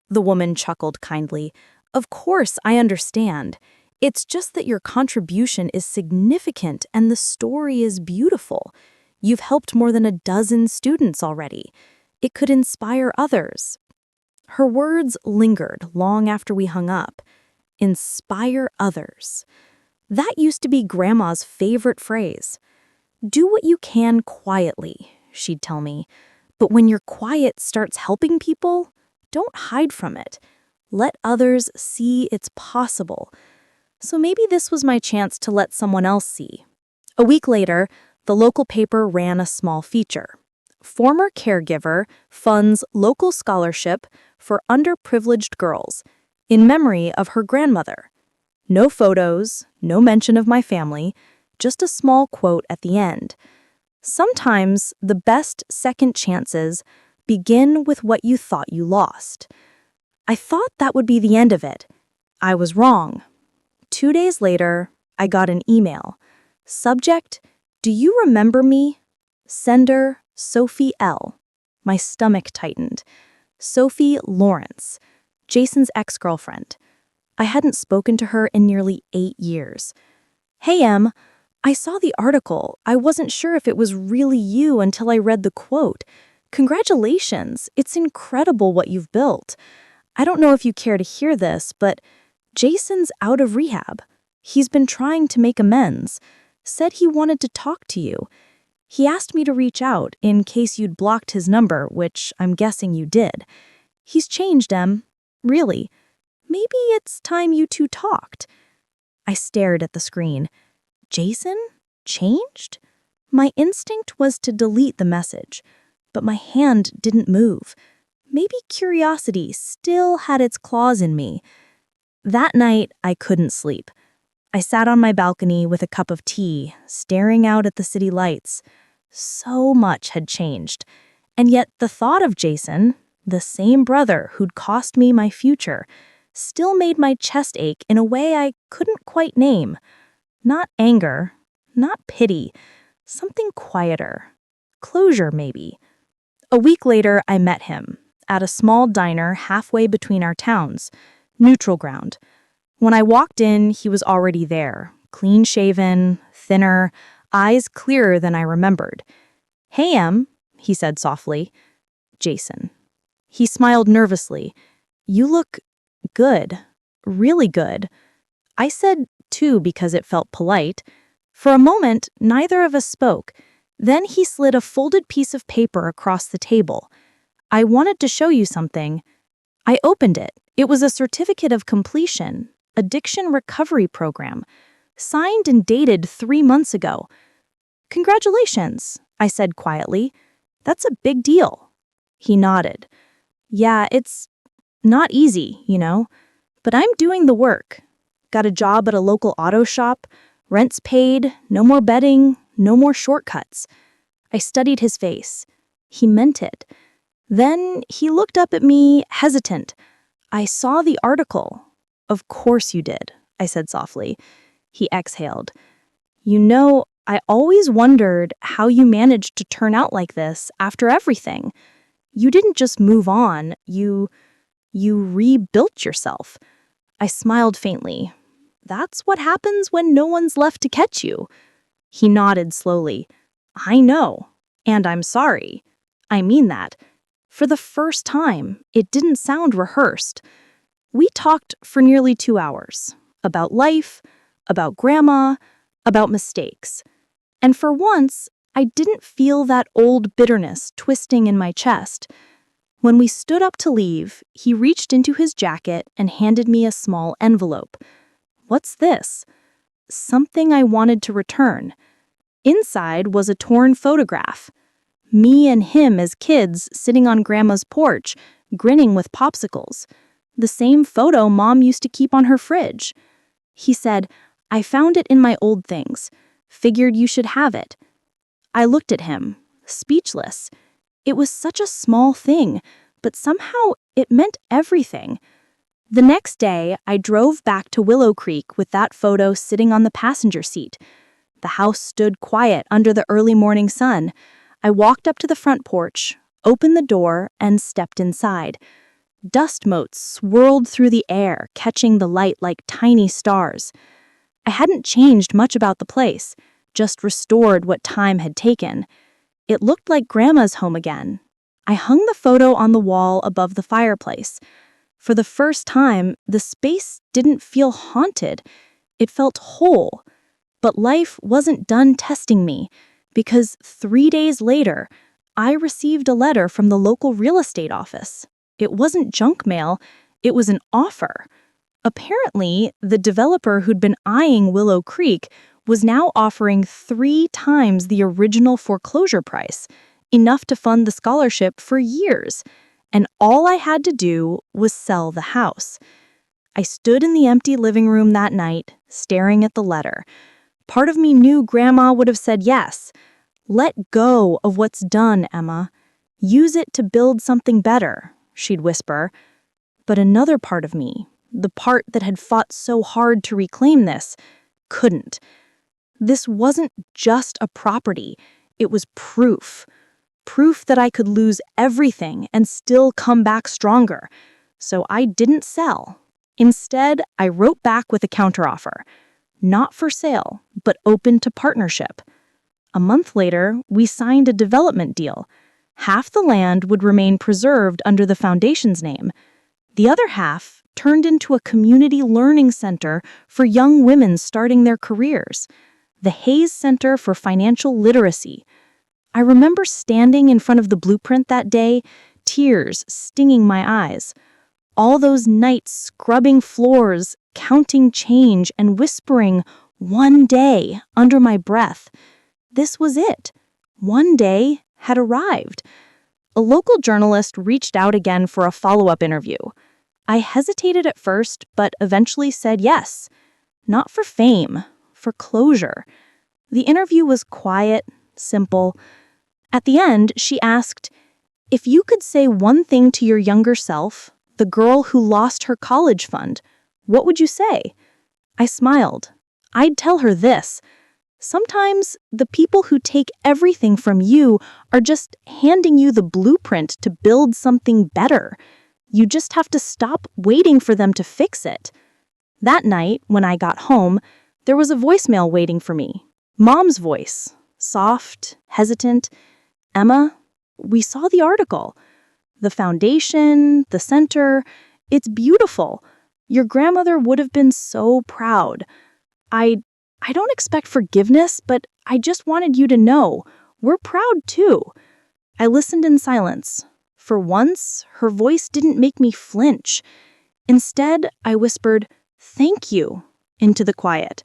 The woman chuckled kindly. Of course, I understand. It's just that your contribution is significant and the story is beautiful. You've helped more than a dozen students already. It could inspire others. Her words lingered long after we hung up. Inspire others. That used to be Grandma's favorite phrase. Do what you can quietly, she'd tell me. But when your quiet starts helping people, don't hide from it. Let others see it's possible. So maybe this was my chance to let someone else see. A week later, the local paper ran a small feature. Former caregiver funds local scholarship for underprivileged girls in memory of her grandmother. No photos, no mention of my family, just a small quote at the end. Sometimes the best second chances begin with what you thought you lost. I thought that would be the end of it. I was wrong. 2 days later, I got an email. Subject, do you remember me? Sender, Sophie L. My stomach tightened. Sophie Lawrence, Jason's ex-girlfriend. I hadn't spoken to her in nearly 8 years. Hey, Em, I saw the article. I wasn't sure if it was really you until I read the quote. Congratulations. It's incredible what you've built. I don't know if you care to hear this, but Jason's out of rehab. He's been trying to make amends. Said he wanted to talk to you. He asked me to reach out in case you'd blocked his number, which I'm guessing you did. He's changed, Em. Really. Maybe it's time you two talked. I stared at the screen. Jason? Changed? My instinct was to delete the message, but my hand didn't move. Maybe curiosity still had its claws in me. That night, I couldn't sleep. I sat on my balcony with a cup of tea, staring out at the city lights. So much had changed. And yet the thought of Jason, the same brother who'd cost me my future, still made my chest ache in a way I couldn't quite name. Not anger, not pity, something quieter. Closure, maybe. A week later, I met him at a small diner halfway between our towns, neutral ground. When I walked in, he was already there, clean-shaven, thinner, eyes clearer than I remembered. Hey, Em, he said softly. Jason. He smiled nervously. You look good, really good. I said too because it felt polite. For a moment, neither of us spoke. Then he slid a folded piece of paper across the table. I wanted to show you something. I opened it. It was a certificate of completion, addiction recovery program, signed and dated 3 months ago. Congratulations, I said quietly. That's a big deal. He nodded. Yeah, it's not easy, but I'm doing the work. Got a job at a local auto shop, rent's paid, no more betting, no more shortcuts. I studied his face. He meant it. Then he looked up at me, hesitant. I saw the article. Of course you did, I said softly. He exhaled. I always wondered how you managed to turn out like this after everything. You didn't just move on, you rebuilt yourself. I smiled faintly. That's what happens when no one's left to catch you. He nodded slowly. I know, and I'm sorry. I mean that. For the first time, it didn't sound rehearsed. We talked for nearly 2 hours. About life, about Grandma, about mistakes. And for once, I didn't feel that old bitterness twisting in my chest. When we stood up to leave, he reached into his jacket and handed me a small envelope. What's this? Something I wanted to return. Inside was a torn photograph. Me and him as kids sitting on Grandma's porch, grinning with popsicles. The same photo Mom used to keep on her fridge. He said, "I found it in my old things. Figured you should have it." I looked at him, speechless. It was such a small thing, but somehow it meant everything. The next day, I drove back to Willow Creek with that photo sitting on the passenger seat. The house stood quiet under the early morning sun. I walked up to the front porch, opened the door, and stepped inside. Dust motes swirled through the air, catching the light like tiny stars. I hadn't changed much about the place, just restored what time had taken. It looked like Grandma's home again. I hung the photo on the wall above the fireplace. For the first time, the space didn't feel haunted. It felt whole. But life wasn't done testing me, because 3 days later, I received a letter from the local real estate office. It wasn't junk mail, it was an offer. Apparently, the developer who'd been eyeing Willow Creek was now offering 3 times the original foreclosure price, enough to fund the scholarship for years. And all I had to do was sell the house. I stood in the empty living room that night, staring at the letter. Part of me knew Grandma would have said yes. "Let go of what's done, Emma. Use it to build something better," she'd whisper. But another part of me, the part that had fought so hard to reclaim this, couldn't. This wasn't just a property, it was proof. Proof that I could lose everything and still come back stronger. So I didn't sell. Instead, I wrote back with a counteroffer. Not for sale, but open to partnership. A month later, we signed a development deal. Half the land would remain preserved under the foundation's name. The other half turned into a community learning center for young women starting their careers. The Hayes Center for Financial Literacy. I remember standing in front of the blueprint that day, tears stinging my eyes. All those nights scrubbing floors, counting change, and whispering, "One day," under my breath. This was it. One day had arrived. A local journalist reached out again for a follow-up interview. I hesitated at first, but eventually said yes. Not for fame, for closure. The interview was quiet, simple. At the end, she asked, "If you could say one thing to your younger self, the girl who lost her college fund, what would you say?" I smiled. I'd tell her this: sometimes the people who take everything from you are just handing you the blueprint to build something better. You just have to stop waiting for them to fix it. That night, when I got home, there was a voicemail waiting for me. Mom's voice, soft, hesitant. "Emma, we saw the article. The foundation, the center, it's beautiful. Your grandmother would have been so proud. I don't expect forgiveness, but I just wanted you to know, we're proud too." I listened in silence. For once, her voice didn't make me flinch. Instead, I whispered, "Thank you," into the quiet.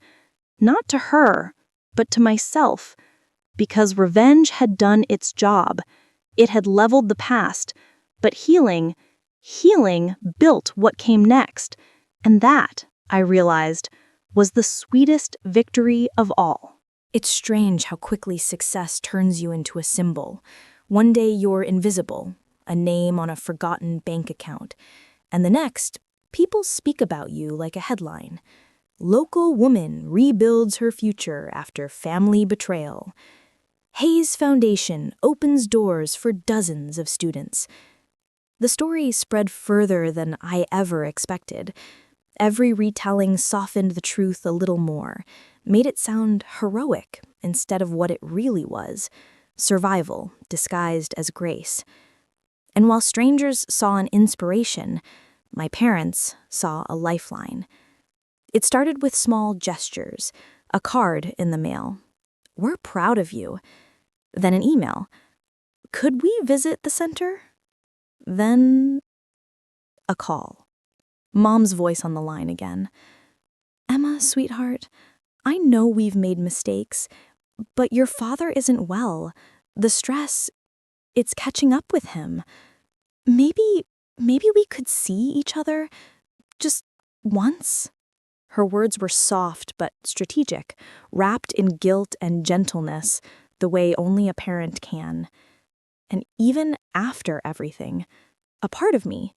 Not to her, but to myself. Because revenge had done its job. It had leveled the past. But healing built what came next. And that, I realized, was the sweetest victory of all. It's strange how quickly success turns you into a symbol. One day you're invisible, a name on a forgotten bank account. And the next, people speak about you like a headline. "Local woman rebuilds her future after family betrayal." Hayes Foundation opens doors for dozens of students. The story spread further than I ever expected. Every retelling softened the truth a little more, made it sound heroic instead of what it really was, survival disguised as grace. And while strangers saw an inspiration, my parents saw a lifeline. It started with small gestures, a card in the mail. "We're proud of you." Then an email. "Could we visit the center?" Then a call. Mom's voice on the line again. "Emma, sweetheart, I know we've made mistakes, but your father isn't well. The stress, It's catching up with him. Maybe we could see each other just once." Her words were soft but strategic, wrapped in guilt and gentleness, the way only a parent can. And even after everything, a part of me,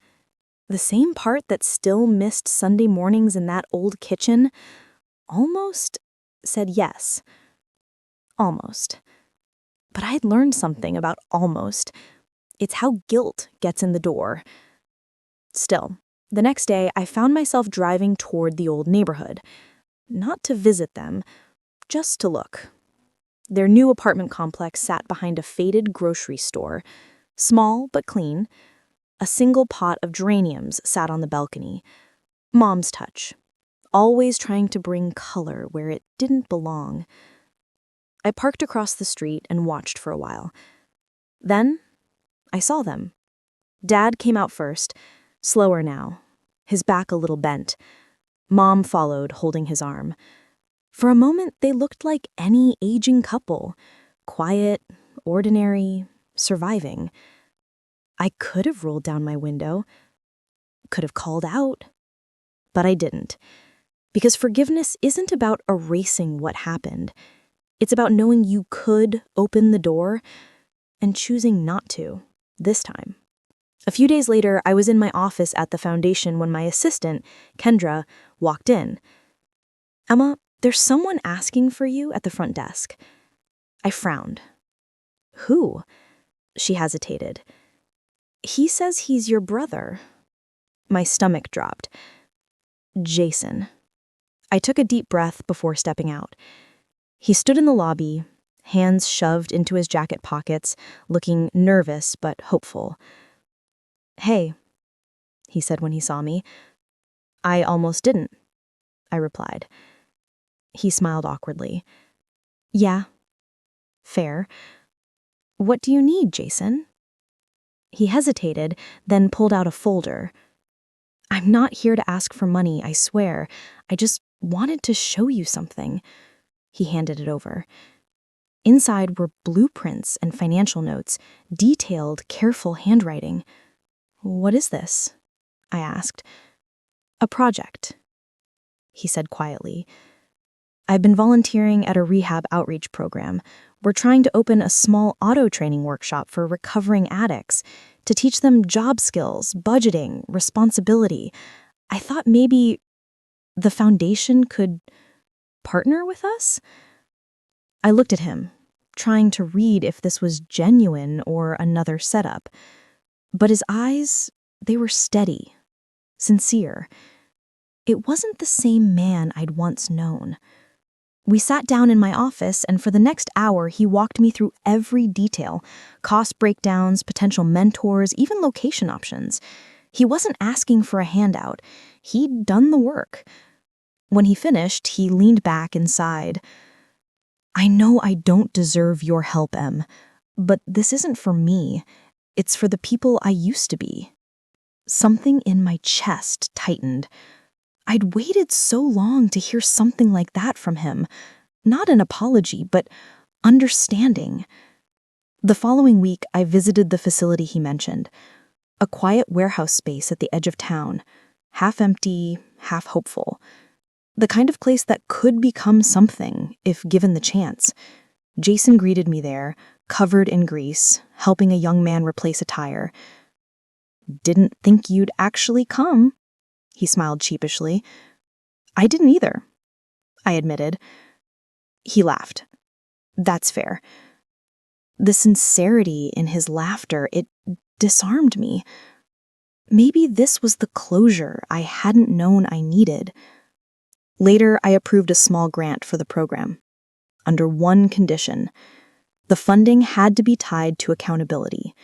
the same part that still missed Sunday mornings in that old kitchen, almost said yes. Almost. But I had learned something about almost. It's how guilt gets in the door. Still, the next day I found myself driving toward the old neighborhood. Not to visit them, just to look. Their new apartment complex sat behind a faded grocery store, small but clean. A single pot of geraniums sat on the balcony. Mom's touch, always trying to bring color where it didn't belong. I parked across the street and watched for a while. Then, I saw them. Dad came out first, slower now, his back a little bent. Mom followed, holding his arm. For a moment, they looked like any aging couple, quiet, ordinary, surviving. I could have rolled down my window, could have called out, but I didn't. Because forgiveness isn't about erasing what happened. It's about knowing you could open the door and choosing not to, this time. A few days later, I was in my office at the foundation when my assistant, Kendra, walked in. "Emma, there's someone asking for you at the front desk." I frowned. "Who?" She hesitated. "He says he's your brother." My stomach dropped. "Jason." I took a deep breath before stepping out. He stood in the lobby, hands shoved into his jacket pockets, looking nervous but hopeful. "Hey," he said when he saw me. "I almost didn't," I replied. He smiled awkwardly. "Yeah, fair. What do you need, Jason?" He hesitated, then pulled out a folder. "I'm not here to ask for money, I swear. I just wanted to show you something." He handed it over. Inside were blueprints and financial notes, detailed, careful handwriting. "What is this?" I asked. "A project," he said quietly. "I've been volunteering at a rehab outreach program. We're trying to open a small auto training workshop for recovering addicts to teach them job skills, budgeting, responsibility. I thought maybe the foundation could partner with us?" I looked at him, trying to read if this was genuine or another setup. But his eyes, they were steady, sincere. It wasn't the same man I'd once known. We sat down in my office, and for the next hour, he walked me through every detail: cost breakdowns, potential mentors, even location options. He wasn't asking for a handout. He'd done the work. When he finished, he leaned back and sighed. "I know I don't deserve your help, Em, but this isn't for me. It's for the people I used to be." Something in my chest tightened. I'd waited so long to hear something like that from him. Not an apology, but understanding. The following week, I visited the facility he mentioned. A quiet warehouse space at the edge of town, half empty, half hopeful. The kind of place that could become something if given the chance. Jason greeted me there, covered in grease, helping a young man replace a tire. "Didn't think you'd actually come," he smiled sheepishly. "I didn't either," I admitted. He laughed. "That's fair." The sincerity in his laughter, it disarmed me. Maybe this was the closure I hadn't known I needed. Later, I approved a small grant for the program, under one condition. The funding had to be tied to accountability: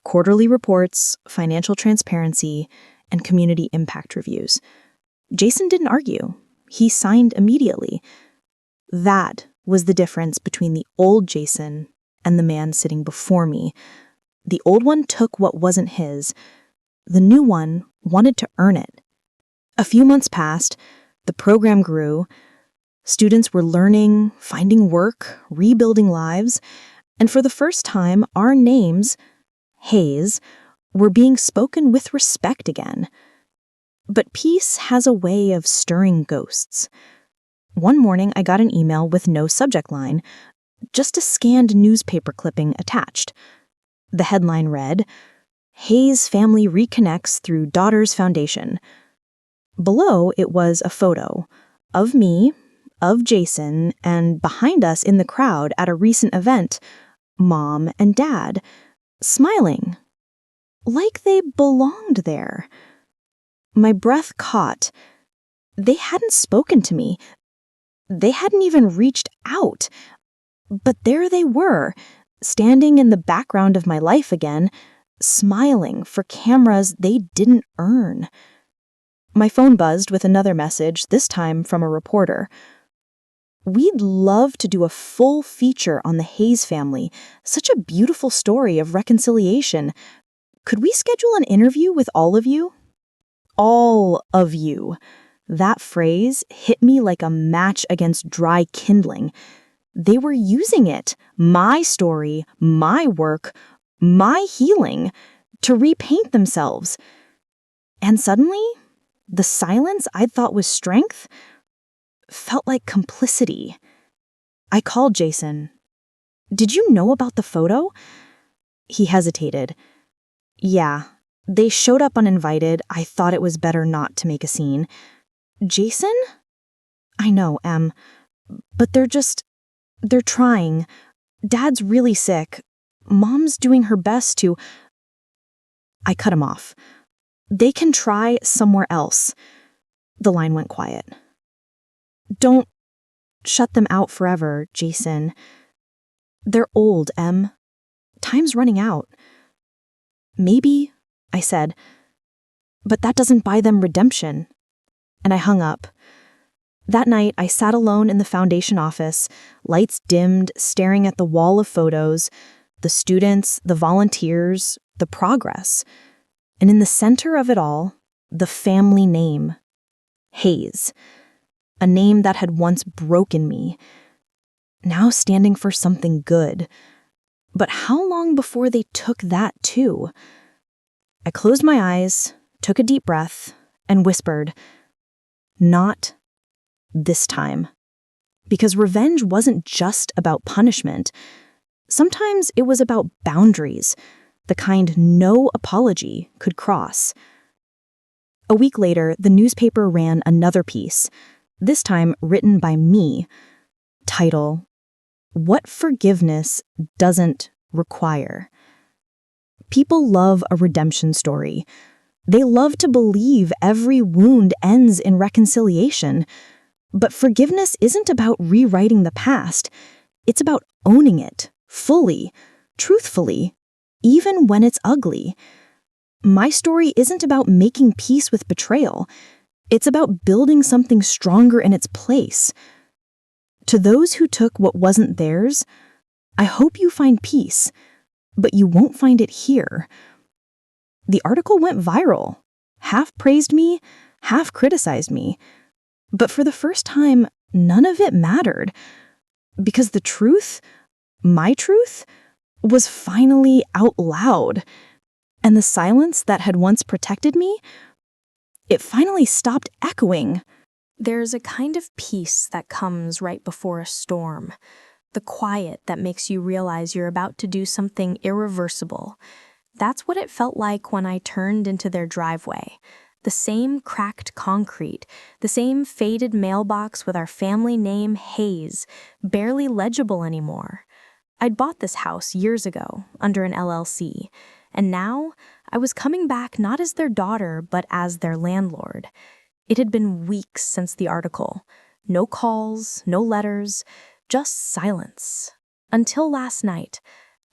quarterly reports, financial transparency, and community impact reviews. Jason didn't argue. He signed immediately. That was the difference between the old Jason and the man sitting before me. The old one took what wasn't his. The new one wanted to earn it. A few months passed. The program grew. Students were learning, finding work, rebuilding lives. And for the first time, our names, Hayes, were being spoken with respect again. But peace has a way of stirring ghosts. One morning, I got an email with no subject line, just a scanned newspaper clipping attached. The headline read, "Hayes family reconnects through daughter's foundation." Below, it was a photo of me, of Jason, and behind us in the crowd at a recent event, Mom and Dad, smiling, like they belonged there. My breath caught. They hadn't spoken to me. They hadn't even reached out. But there they were, standing in the background of my life again, smiling for cameras they didn't earn. My phone buzzed with another message, this time from a reporter. "We'd love to do a full feature on the Hayes family. Such a beautiful story of reconciliation. Could we schedule an interview with all of you?" All of you. That phrase hit me like a match against dry kindling. They were using it, my story, my work, my healing, to repaint themselves. And suddenly, the silence I thought was strength felt like complicity. I called Jason. "Did you know about the photo?" He hesitated. "Yeah, they showed up uninvited. I thought it was better not to make a scene." "Jason?" "I know, Em. But they're trying. Dad's really sick. Mom's doing her best to—" I cut him off. "They can try somewhere else." The line went quiet. "Don't shut them out forever, Jason. They're old, Em. Time's running out." "Maybe," I said, "but that doesn't buy them redemption." And I hung up. That night, I sat alone in the foundation office, lights dimmed, staring at the wall of photos, the students, the volunteers, the progress. And in the center of it all, the family name, Hayes, a name that had once broken me, now standing for something good. But how long before they took that too? I closed my eyes, took a deep breath, and whispered, "Not this time." Because revenge wasn't just about punishment. Sometimes it was about boundaries, the kind no apology could cross. A week later, the newspaper ran another piece, this time written by me. Title, "What Forgiveness Doesn't Require." People love a redemption story. They love to believe every wound ends in reconciliation. But forgiveness isn't about rewriting the past. It's about owning it, fully, truthfully, even when it's ugly. My story isn't about making peace with betrayal. It's about building something stronger in its place. To those who took what wasn't theirs, I hope you find peace, but you won't find it here. The article went viral. Half praised me, half criticized me. But for the first time, none of it mattered. Because the truth, my truth, was finally out loud. And the silence that had once protected me, it finally stopped echoing. There's a kind of peace that comes right before a storm. The quiet that makes you realize you're about to do something irreversible. That's what it felt like when I turned into their driveway. The same cracked concrete, the same faded mailbox with our family name Hayes, barely legible anymore. I'd bought this house years ago, under an LLC, and now I was coming back not as their daughter, but as their landlord. It had been weeks since the article. No calls, no letters, just silence. Until last night,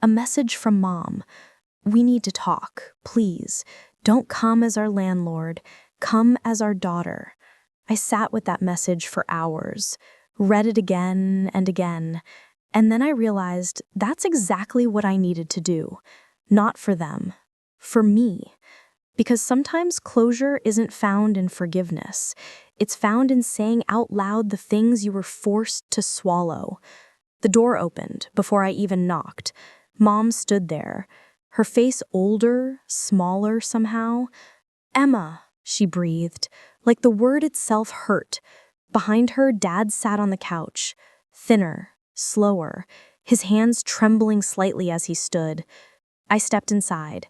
a message from Mom. "We need to talk, please. Don't come as our landlord. Come as our daughter." I sat with that message for hours, read it again and again, and then I realized that's exactly what I needed to do. Not for them, for me. Because sometimes closure isn't found in forgiveness. It's found in saying out loud the things you were forced to swallow. The door opened before I even knocked. Mom stood there, her face older, smaller somehow. "Emma," she breathed, like the word itself hurt. Behind her, Dad sat on the couch, thinner, slower, his hands trembling slightly as he stood. I stepped inside.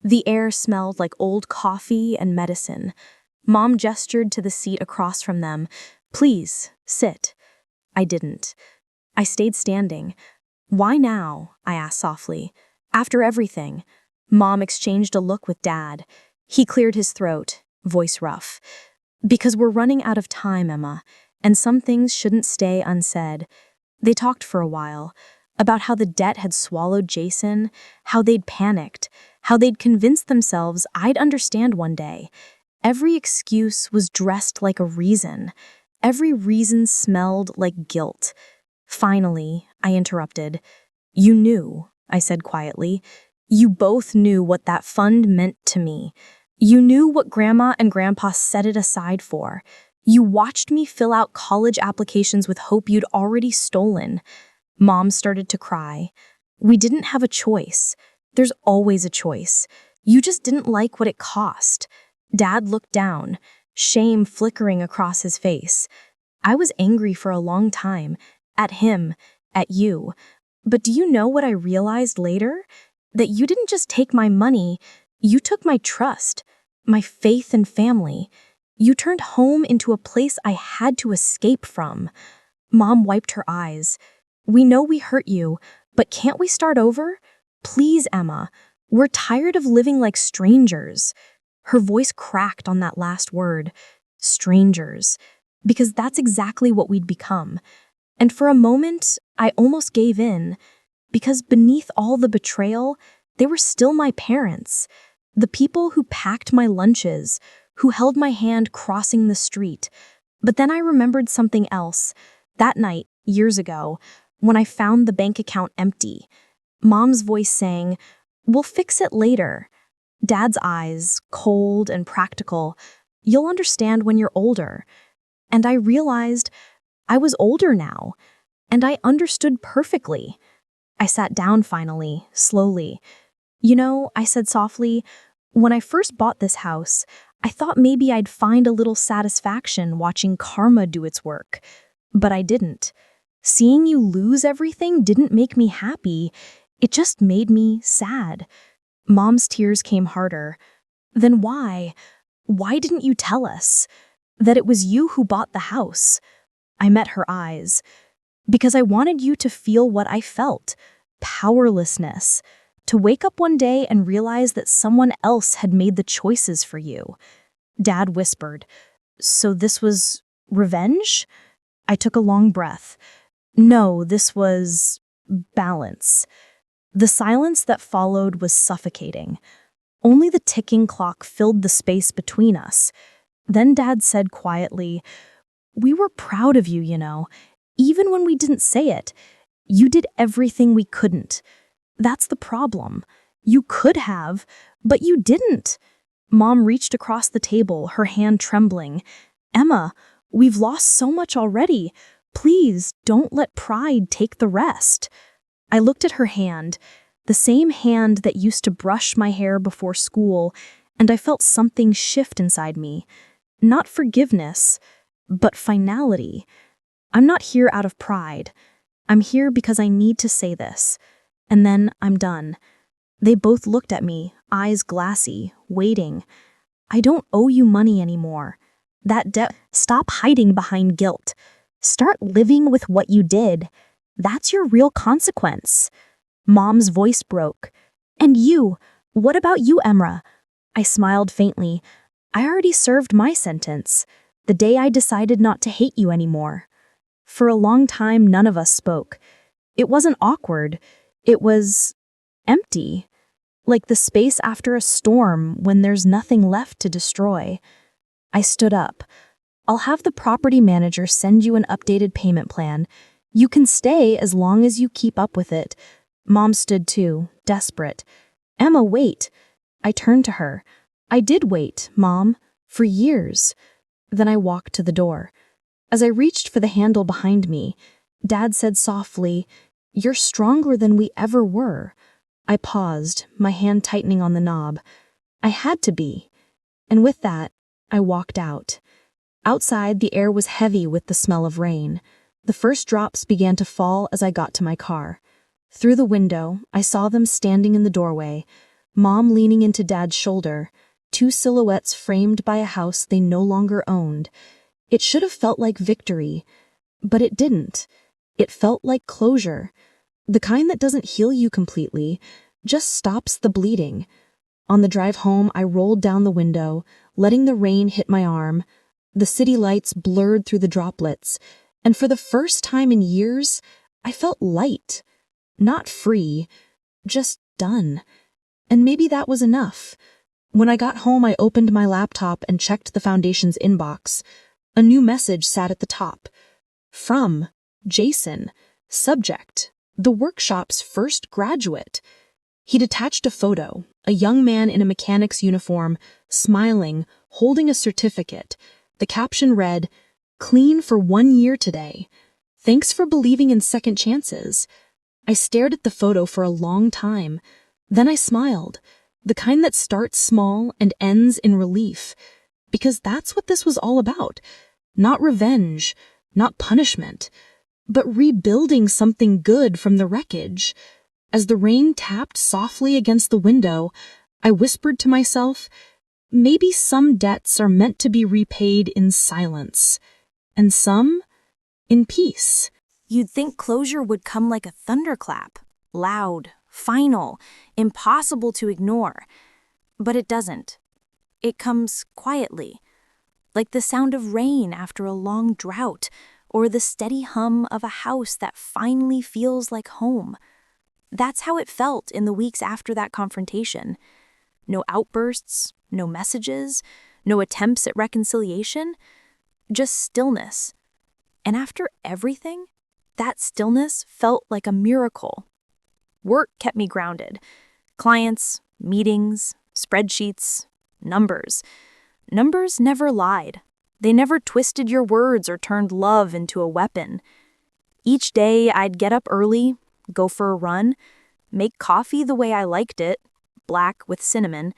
The air smelled like old coffee and medicine. Mom gestured to the seat across from them. "Please, sit." I didn't. I stayed standing. "Why now?" I asked softly. "After everything." Mom exchanged a look with Dad. He cleared his throat, voice rough. "Because we're running out of time, Emma, and some things shouldn't stay unsaid." They talked for a while, about how the debt had swallowed Jason, how they'd panicked, how they'd convinced themselves I'd understand one day. Every excuse was dressed like a reason. Every reason smelled like guilt. Finally, I interrupted. "You knew," I said quietly. "You both knew what that fund meant to me. You knew what Grandma and Grandpa set it aside for. You watched me fill out college applications with hope you'd already stolen." Mom started to cry. "We didn't have a choice. There's always a choice. You just didn't like what it cost." Dad looked down, shame flickering across his face. "I was angry for a long time. At him, at you. But do you know what I realized later? That you didn't just take my money, you took my trust, my faith and family. You turned home into a place I had to escape from." Mom wiped her eyes. "We know we hurt you, but can't we start over? Please, Emma. We're tired of living like strangers." Her voice cracked on that last word, strangers, because that's exactly what we'd become. And for a moment, I almost gave in, because beneath all the betrayal, they were still my parents, the people who packed my lunches, who held my hand crossing the street. But then I remembered something else. That night, years ago, when I found the bank account empty, Mom's voice saying, "We'll fix it later." Dad's eyes, cold and practical, "You'll understand when you're older." And I realized I was older now, and I understood perfectly. I sat down finally, slowly. "You know," I said softly, "when I first bought this house, I thought maybe I'd find a little satisfaction watching karma do its work. But I didn't. Seeing you lose everything didn't make me happy. It just made me sad." Mom's tears came harder. "Then why? Why didn't you tell us? That it was you who bought the house?" I met her eyes. "Because I wanted you to feel what I felt. Powerlessness. To wake up one day and realize that someone else had made the choices for you." Dad whispered, "So this was revenge?" I took a long breath. "No, this was balance." The silence that followed was suffocating. Only the ticking clock filled the space between us. Then Dad said quietly, "We were proud of you, you know, even when we didn't say it. You did everything we couldn't. That's the problem. You could have, but you didn't." Mom reached across the table, her hand trembling. "Emma, we've lost so much already. Please, don't let pride take the rest." I looked at her hand, the same hand that used to brush my hair before school, and I felt something shift inside me. Not forgiveness, but finality. I'm not here out of pride. I'm here because I need to say this. And then I'm done. They both looked at me, eyes glassy, waiting. "I don't owe you money anymore. That debt. Stop hiding behind guilt. Start living with what you did. That's your real consequence." Mom's voice broke. "And you? What about you, Emra?" I smiled faintly. "I already served my sentence, the day I decided not to hate you anymore." For a long time, none of us spoke. It wasn't awkward. It was empty, like the space after a storm when there's nothing left to destroy. I stood up. "I'll have the property manager send you an updated payment plan. You can stay as long as you keep up with it." Mom stood too, desperate. "Emma, wait." I turned to her. "I did wait, Mom, for years." Then I walked to the door. As I reached for the handle behind me, Dad said softly, "You're stronger than we ever were." I paused, my hand tightening on the knob. I had to be. And with that, I walked out. Outside, the air was heavy with the smell of rain. The first drops began to fall as I got to my car. Through the window, I saw them standing in the doorway, Mom leaning into Dad's shoulder, two silhouettes framed by a house they no longer owned. It should have felt like victory, but it didn't. It felt like closure, the kind that doesn't heal you completely, just stops the bleeding. On the drive home, I rolled down the window, letting the rain hit my arm. The city lights blurred through the droplets, and for the first time in years, I felt light. Not free, just done. And maybe that was enough. When I got home, I opened my laptop and checked the foundation's inbox. A new message sat at the top. From Jason. Subject: the workshop's first graduate. He'd attached a photo, a young man in a mechanic's uniform, smiling, holding a certificate. The caption read, "Clean for 1 year today. Thanks for believing in second chances." I stared at the photo for a long time. Then I smiled, the kind that starts small and ends in relief. Because that's what this was all about. Not revenge, not punishment, but rebuilding something good from the wreckage. As the rain tapped softly against the window, I whispered to myself, maybe some debts are meant to be repaid in silence, and some in peace. You'd think closure would come like a thunderclap, loud, final, impossible to ignore. But it doesn't. It comes quietly, like the sound of rain after a long drought, or the steady hum of a house that finally feels like home. That's how it felt in the weeks after that confrontation. No outbursts, no messages, no attempts at reconciliation, just stillness. And after everything, that stillness felt like a miracle. Work kept me grounded. Clients, meetings, spreadsheets, numbers. Numbers never lied. They never twisted your words or turned love into a weapon. Each day I'd get up early, go for a run, make coffee the way I liked it, black with cinnamon,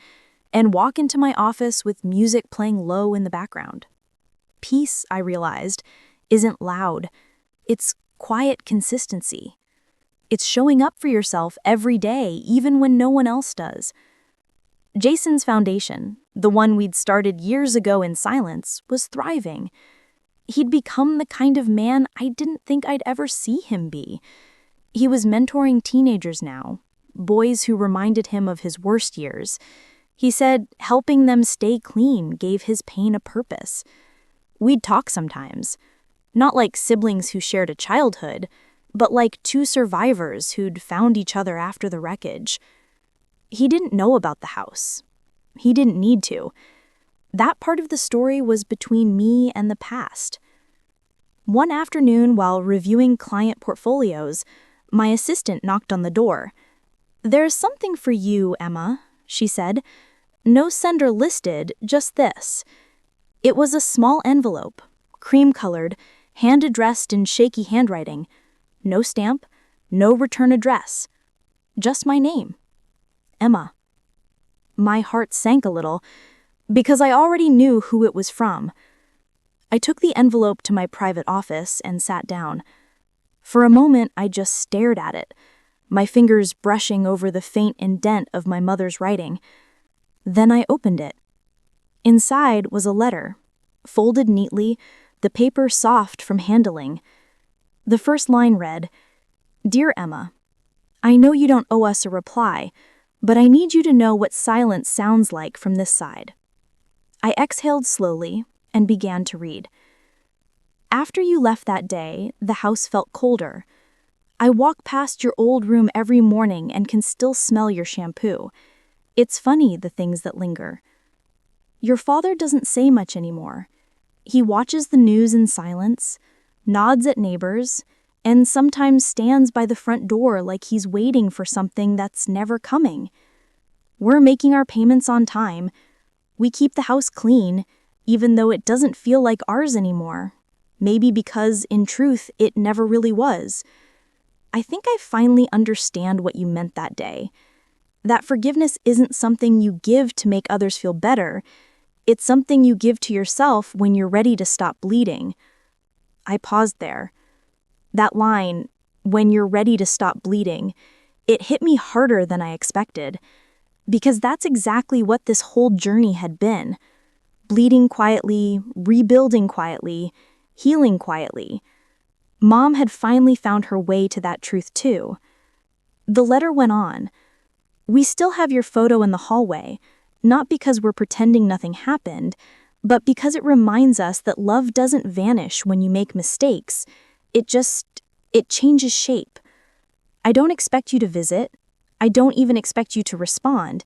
and walk into my office with music playing low in the background. Peace, I realized, isn't loud. It's quiet consistency. It's showing up for yourself every day, even when no one else does. Jason's foundation, the one we'd started years ago in silence, was thriving. He'd become the kind of man I didn't think I'd ever see him be. He was mentoring teenagers now, boys who reminded him of his worst years. He said helping them stay clean gave his pain a purpose. We'd talk sometimes, not like siblings who shared a childhood, but like two survivors who'd found each other after the wreckage. He didn't know about the house. He didn't need to. That part of the story was between me and the past. One afternoon, while reviewing client portfolios, my assistant knocked on the door. "There's something for you, Emma," she said. "No sender listed, just this." It was a small envelope, cream-colored, hand-addressed in shaky handwriting. No stamp, no return address. Just my name. Emma. My heart sank a little, because I already knew who it was from. I took the envelope to my private office and sat down. For a moment, I just stared at it, my fingers brushing over the faint indent of my mother's writing. Then I opened it. Inside was a letter, folded neatly, the paper soft from handling. The first line read, "Dear Emma, I know you don't owe us a reply, but I need you to know what silence sounds like from this side." I exhaled slowly and began to read. "After you left that day, the house felt colder. I walk past your old room every morning and can still smell your shampoo. It's funny, the things that linger. Your father doesn't say much anymore. He watches the news in silence, nods at neighbors, and sometimes stands by the front door like he's waiting for something that's never coming. We're making our payments on time. We keep the house clean, even though it doesn't feel like ours anymore. Maybe because, in truth, it never really was. I think I finally understand what you meant that day. That forgiveness isn't something you give to make others feel better. It's something you give to yourself when you're ready to stop bleeding. I paused there. That line, when you're ready to stop bleeding, it hit me harder than I expected. Because that's exactly what this whole journey had been. Bleeding quietly, rebuilding quietly, healing quietly. Mom had finally found her way to that truth too. The letter went on. We still have your photo in the hallway, not because we're pretending nothing happened, but because it reminds us that love doesn't vanish when you make mistakes. It changes shape. I don't expect you to visit. I don't even expect you to respond.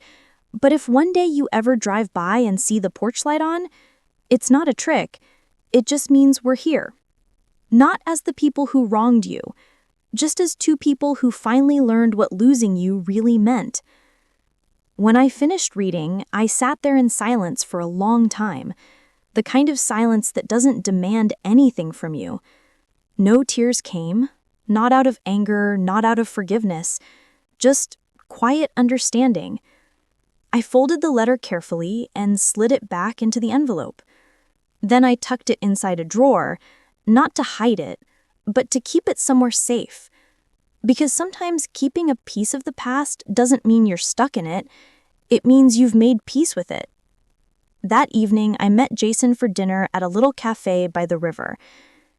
But if one day you ever drive by and see the porch light on, it's not a trick. It just means we're here. Not as the people who wronged you, just as two people who finally learned what losing you really meant. When I finished reading, I sat there in silence for a long time, the kind of silence that doesn't demand anything from you. No tears came, not out of anger, not out of forgiveness, just quiet understanding. I folded the letter carefully and slid it back into the envelope. Then I tucked it inside a drawer, not to hide it, but to keep it somewhere safe. Because sometimes keeping a piece of the past doesn't mean you're stuck in it. It means you've made peace with it. That evening, I met Jason for dinner at a little cafe by the river.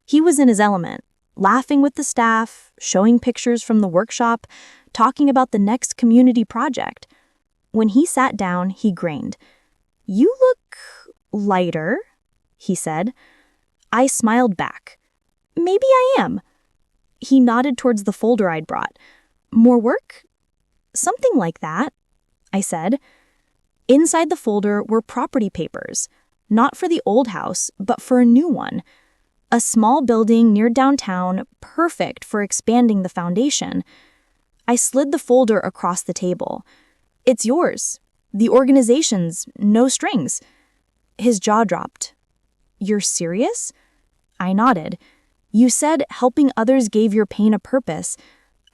He was in his element, laughing with the staff, showing pictures from the workshop, talking about the next community project. When he sat down, he grinned. "You look lighter," he said. I smiled back. "Maybe I am." He nodded towards the folder I'd brought. "More work?" "Something like that," I said. Inside the folder were property papers, not for the old house, but for a new one. A small building near downtown, perfect for expanding the foundation. I slid the folder across the table. "It's yours. The organization's, no strings." His jaw dropped. "You're serious?" I nodded. "You said helping others gave your pain a purpose.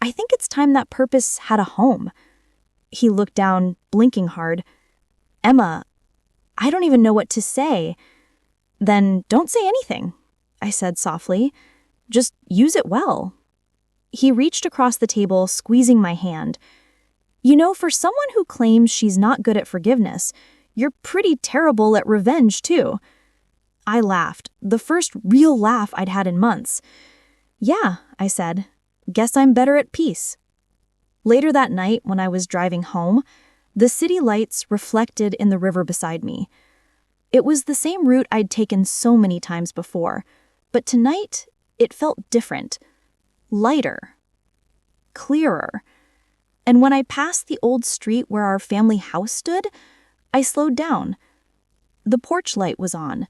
I think it's time that purpose had a home." He looked down, blinking hard. "Emma, I don't even know what to say." "Then don't say anything," I said softly. "Just use it well." He reached across the table, squeezing my hand. "You know, for someone who claims she's not good at forgiveness, you're pretty terrible at revenge, too." I laughed, the first real laugh I'd had in months. "Yeah," I said. "Guess I'm better at peace." Later that night, when I was driving home, the city lights reflected in the river beside me. It was the same route I'd taken so many times before, but tonight it felt different. Lighter. Clearer. And when I passed the old street where our family house stood, I slowed down. The porch light was on.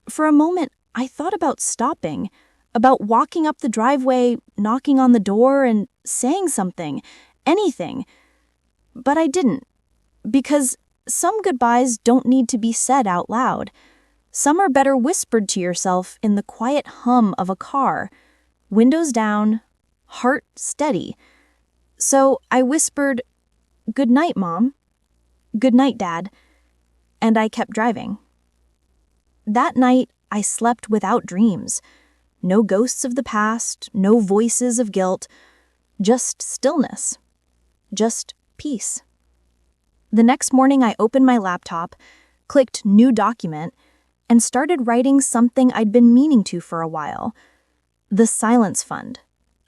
For a moment, I thought about stopping, about walking up the driveway, knocking on the door, and saying something, anything. But I didn't, because some goodbyes don't need to be said out loud. Some are better whispered to yourself in the quiet hum of a car, windows down, heart steady. So I whispered, "Good night, Mom. Good night, Dad." And I kept driving. That night, I slept without dreams. No ghosts of the past, no voices of guilt, just stillness, just peace. The next morning, I opened my laptop, clicked New Document, and started writing something I'd been meaning to for a while. The Silence Fund,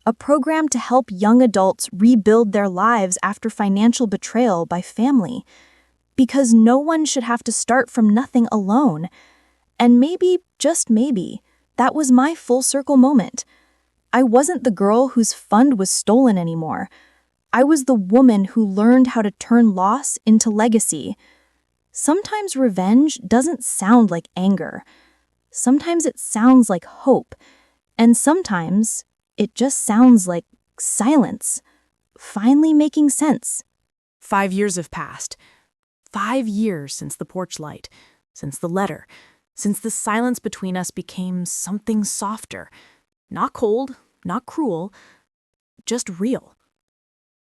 a program to help young adults rebuild their lives after financial betrayal by family. Because no one should have to start from nothing alone. And maybe, just maybe, that was my full circle moment. I wasn't the girl whose fund was stolen anymore. I was the woman who learned how to turn loss into legacy. Sometimes revenge doesn't sound like anger. Sometimes it sounds like hope. And sometimes it just sounds like silence, finally making sense. 5 years have passed. 5 years since the porch light, since the letter, since the silence between us became something softer, not cold, not cruel, just real.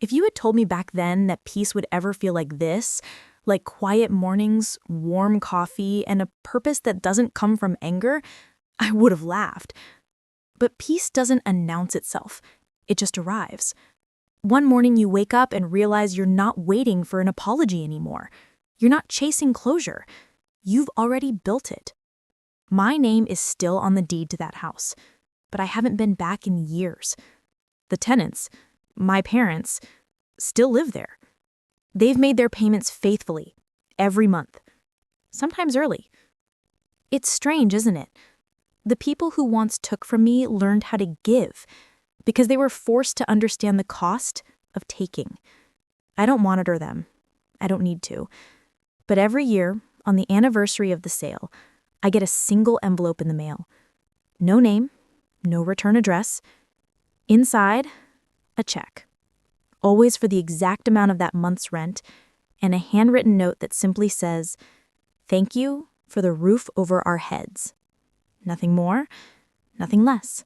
If you had told me back then that peace would ever feel like this, like quiet mornings, warm coffee, and a purpose that doesn't come from anger, I would have laughed. But peace doesn't announce itself. It just arrives. One morning you wake up and realize you're not waiting for an apology anymore. You're not chasing closure. You've already built it. My name is still on the deed to that house, but I haven't been back in years. The tenants, my parents, still live there. They've made their payments faithfully, every month, sometimes early. It's strange, isn't it? The people who once took from me learned how to give because they were forced to understand the cost of taking. I don't monitor them. I don't need to. But every year, on the anniversary of the sale, I get a single envelope in the mail. No name, no return address. Inside, a check. Always for the exact amount of that month's rent, and a handwritten note that simply says, "Thank you for the roof over our heads." Nothing more, nothing less.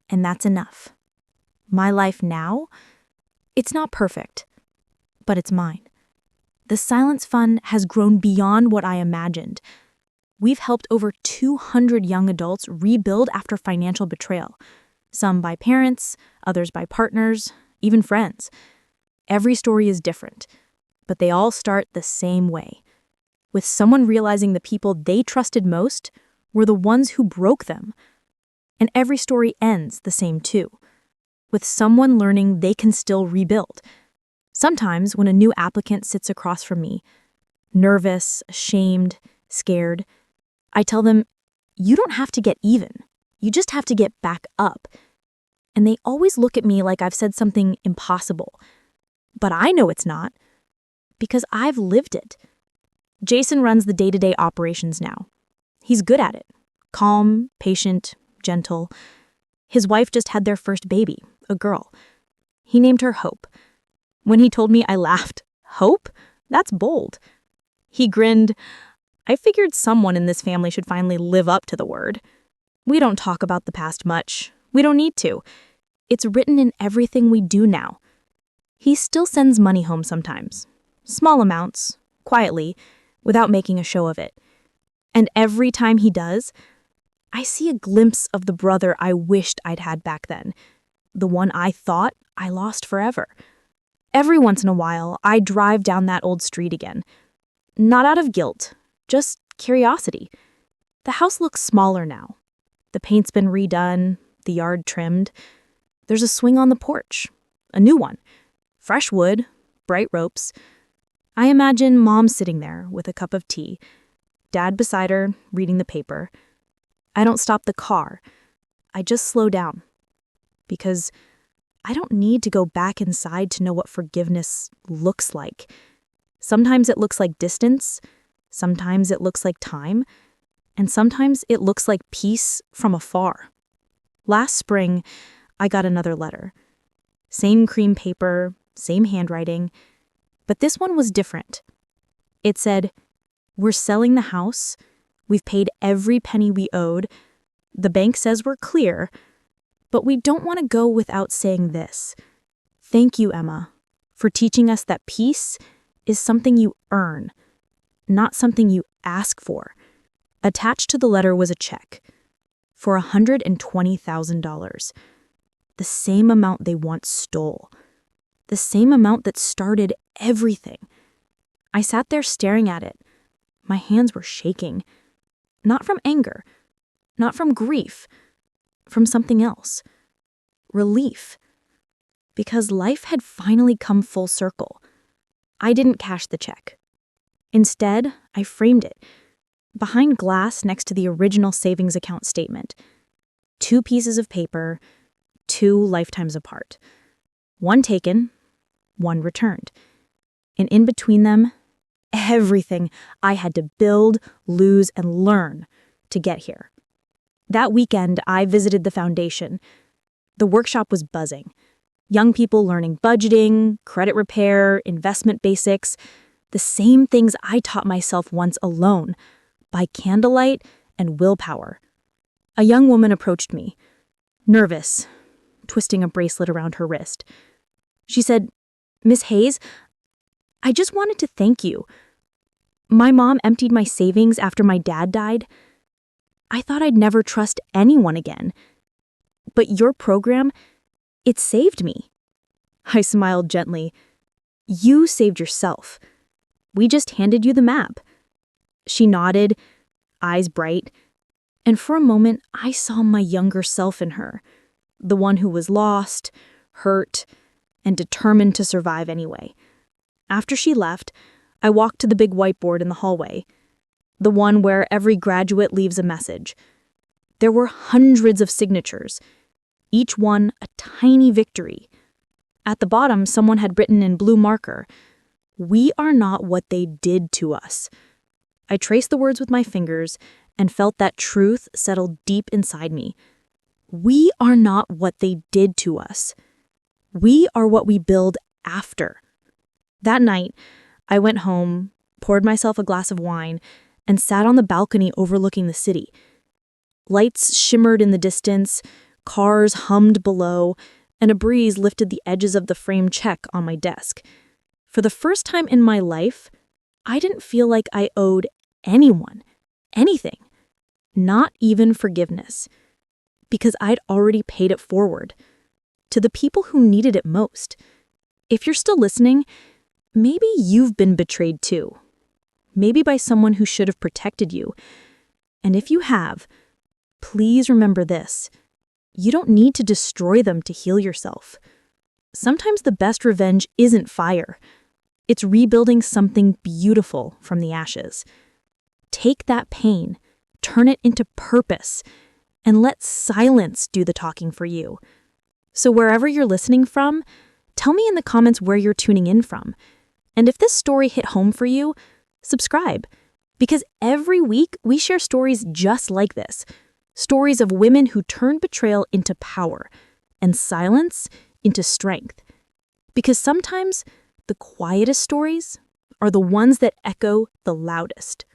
And that's enough. My life now, it's not perfect, but it's mine. The Silence Fund has grown beyond what I imagined. We've helped over 200 young adults rebuild after financial betrayal, some by parents, others by partners, even friends. Every story is different, but they all start the same way, with someone realizing the people they trusted most were the ones who broke them. And every story ends the same too, with someone learning they can still rebuild. Sometimes when a new applicant sits across from me, nervous, ashamed, scared, I tell them, "You don't have to get even. You just have to get back up." And they always look at me like I've said something impossible. But I know it's not, because I've lived it. Jason runs the day-to-day operations now. He's good at it. Calm, patient, gentle. His wife just had their first baby, a girl. He named her Hope. When he told me, I laughed. "Hope? That's bold." He grinned. "I figured someone in this family should finally live up to the word. We don't talk about the past much. We don't need to. It's written in everything we do now." He still sends money home sometimes. Small amounts, quietly, without making a show of it. And every time he does, I see a glimpse of the brother I wished I'd had back then, the one I thought I lost forever. Every once in a while, I drive down that old street again. Not out of guilt, just curiosity. The house looks smaller now. The paint's been redone, the yard trimmed. There's a swing on the porch, a new one. Fresh wood, bright ropes. I imagine Mom sitting there with a cup of tea, Dad beside her, reading the paper. I don't stop the car. I just slow down. Because I don't need to go back inside to know what forgiveness looks like. Sometimes it looks like distance, sometimes it looks like time, and sometimes it looks like peace from afar. Last spring, I got another letter. Same cream paper, same handwriting, but this one was different. It said, "We're selling the house. We've paid every penny we owed. The bank says we're clear, but we don't want to go without saying this. Thank you, Emma, for teaching us that peace is something you earn, not something you ask for." Attached to the letter was a check for $120,000, the same amount they once stole, the same amount that started everything. I sat there staring at it. My hands were shaking, not from anger, not from grief, from something else. Relief. Because life had finally come full circle. I didn't cash the check. Instead, I framed it behind glass next to the original savings account statement. 2 pieces of paper, 2 lifetimes apart. One taken, one returned. And in between them, everything I had to build, lose, and learn to get here. That weekend, I visited the foundation. The workshop was buzzing. Young people learning budgeting, credit repair, investment basics, the same things I taught myself once alone, by candlelight and willpower. A young woman approached me, nervous, twisting a bracelet around her wrist. She said, "Miss Hayes, I just wanted to thank you. My mom emptied my savings after my dad died. I thought I'd never trust anyone again. But your program, it saved me." I smiled gently. "You saved yourself. We just handed you the map." She nodded, eyes bright, and for a moment I saw my younger self in her, the one who was lost, hurt, and determined to survive anyway. After she left, I walked to the big whiteboard in the hallway, the one where every graduate leaves a message. There were hundreds of signatures, each one a tiny victory. At the bottom, someone had written in blue marker, "We are not what they did to us." I traced the words with my fingers and felt that truth settle deep inside me. We are not what they did to us. We are what we build after. That night, I went home, poured myself a glass of wine, and sat on the balcony overlooking the city. Lights shimmered in the distance, cars hummed below, and a breeze lifted the edges of the framed check on my desk. For the first time in my life, I didn't feel like I owed anyone anything, not even forgiveness, because I'd already paid it forward to the people who needed it most. If you're still listening, maybe you've been betrayed too. Maybe by someone who should have protected you. And if you have, please remember this. You don't need to destroy them to heal yourself. Sometimes the best revenge isn't fire. It's rebuilding something beautiful from the ashes. Take that pain, turn it into purpose, and let silence do the talking for you. So wherever you're listening from, tell me in the comments where you're tuning in from. And if this story hit home for you, subscribe. Because every week we share stories just like this. Stories of women who turned betrayal into power and silence into strength. Because sometimes the quietest stories are the ones that echo the loudest.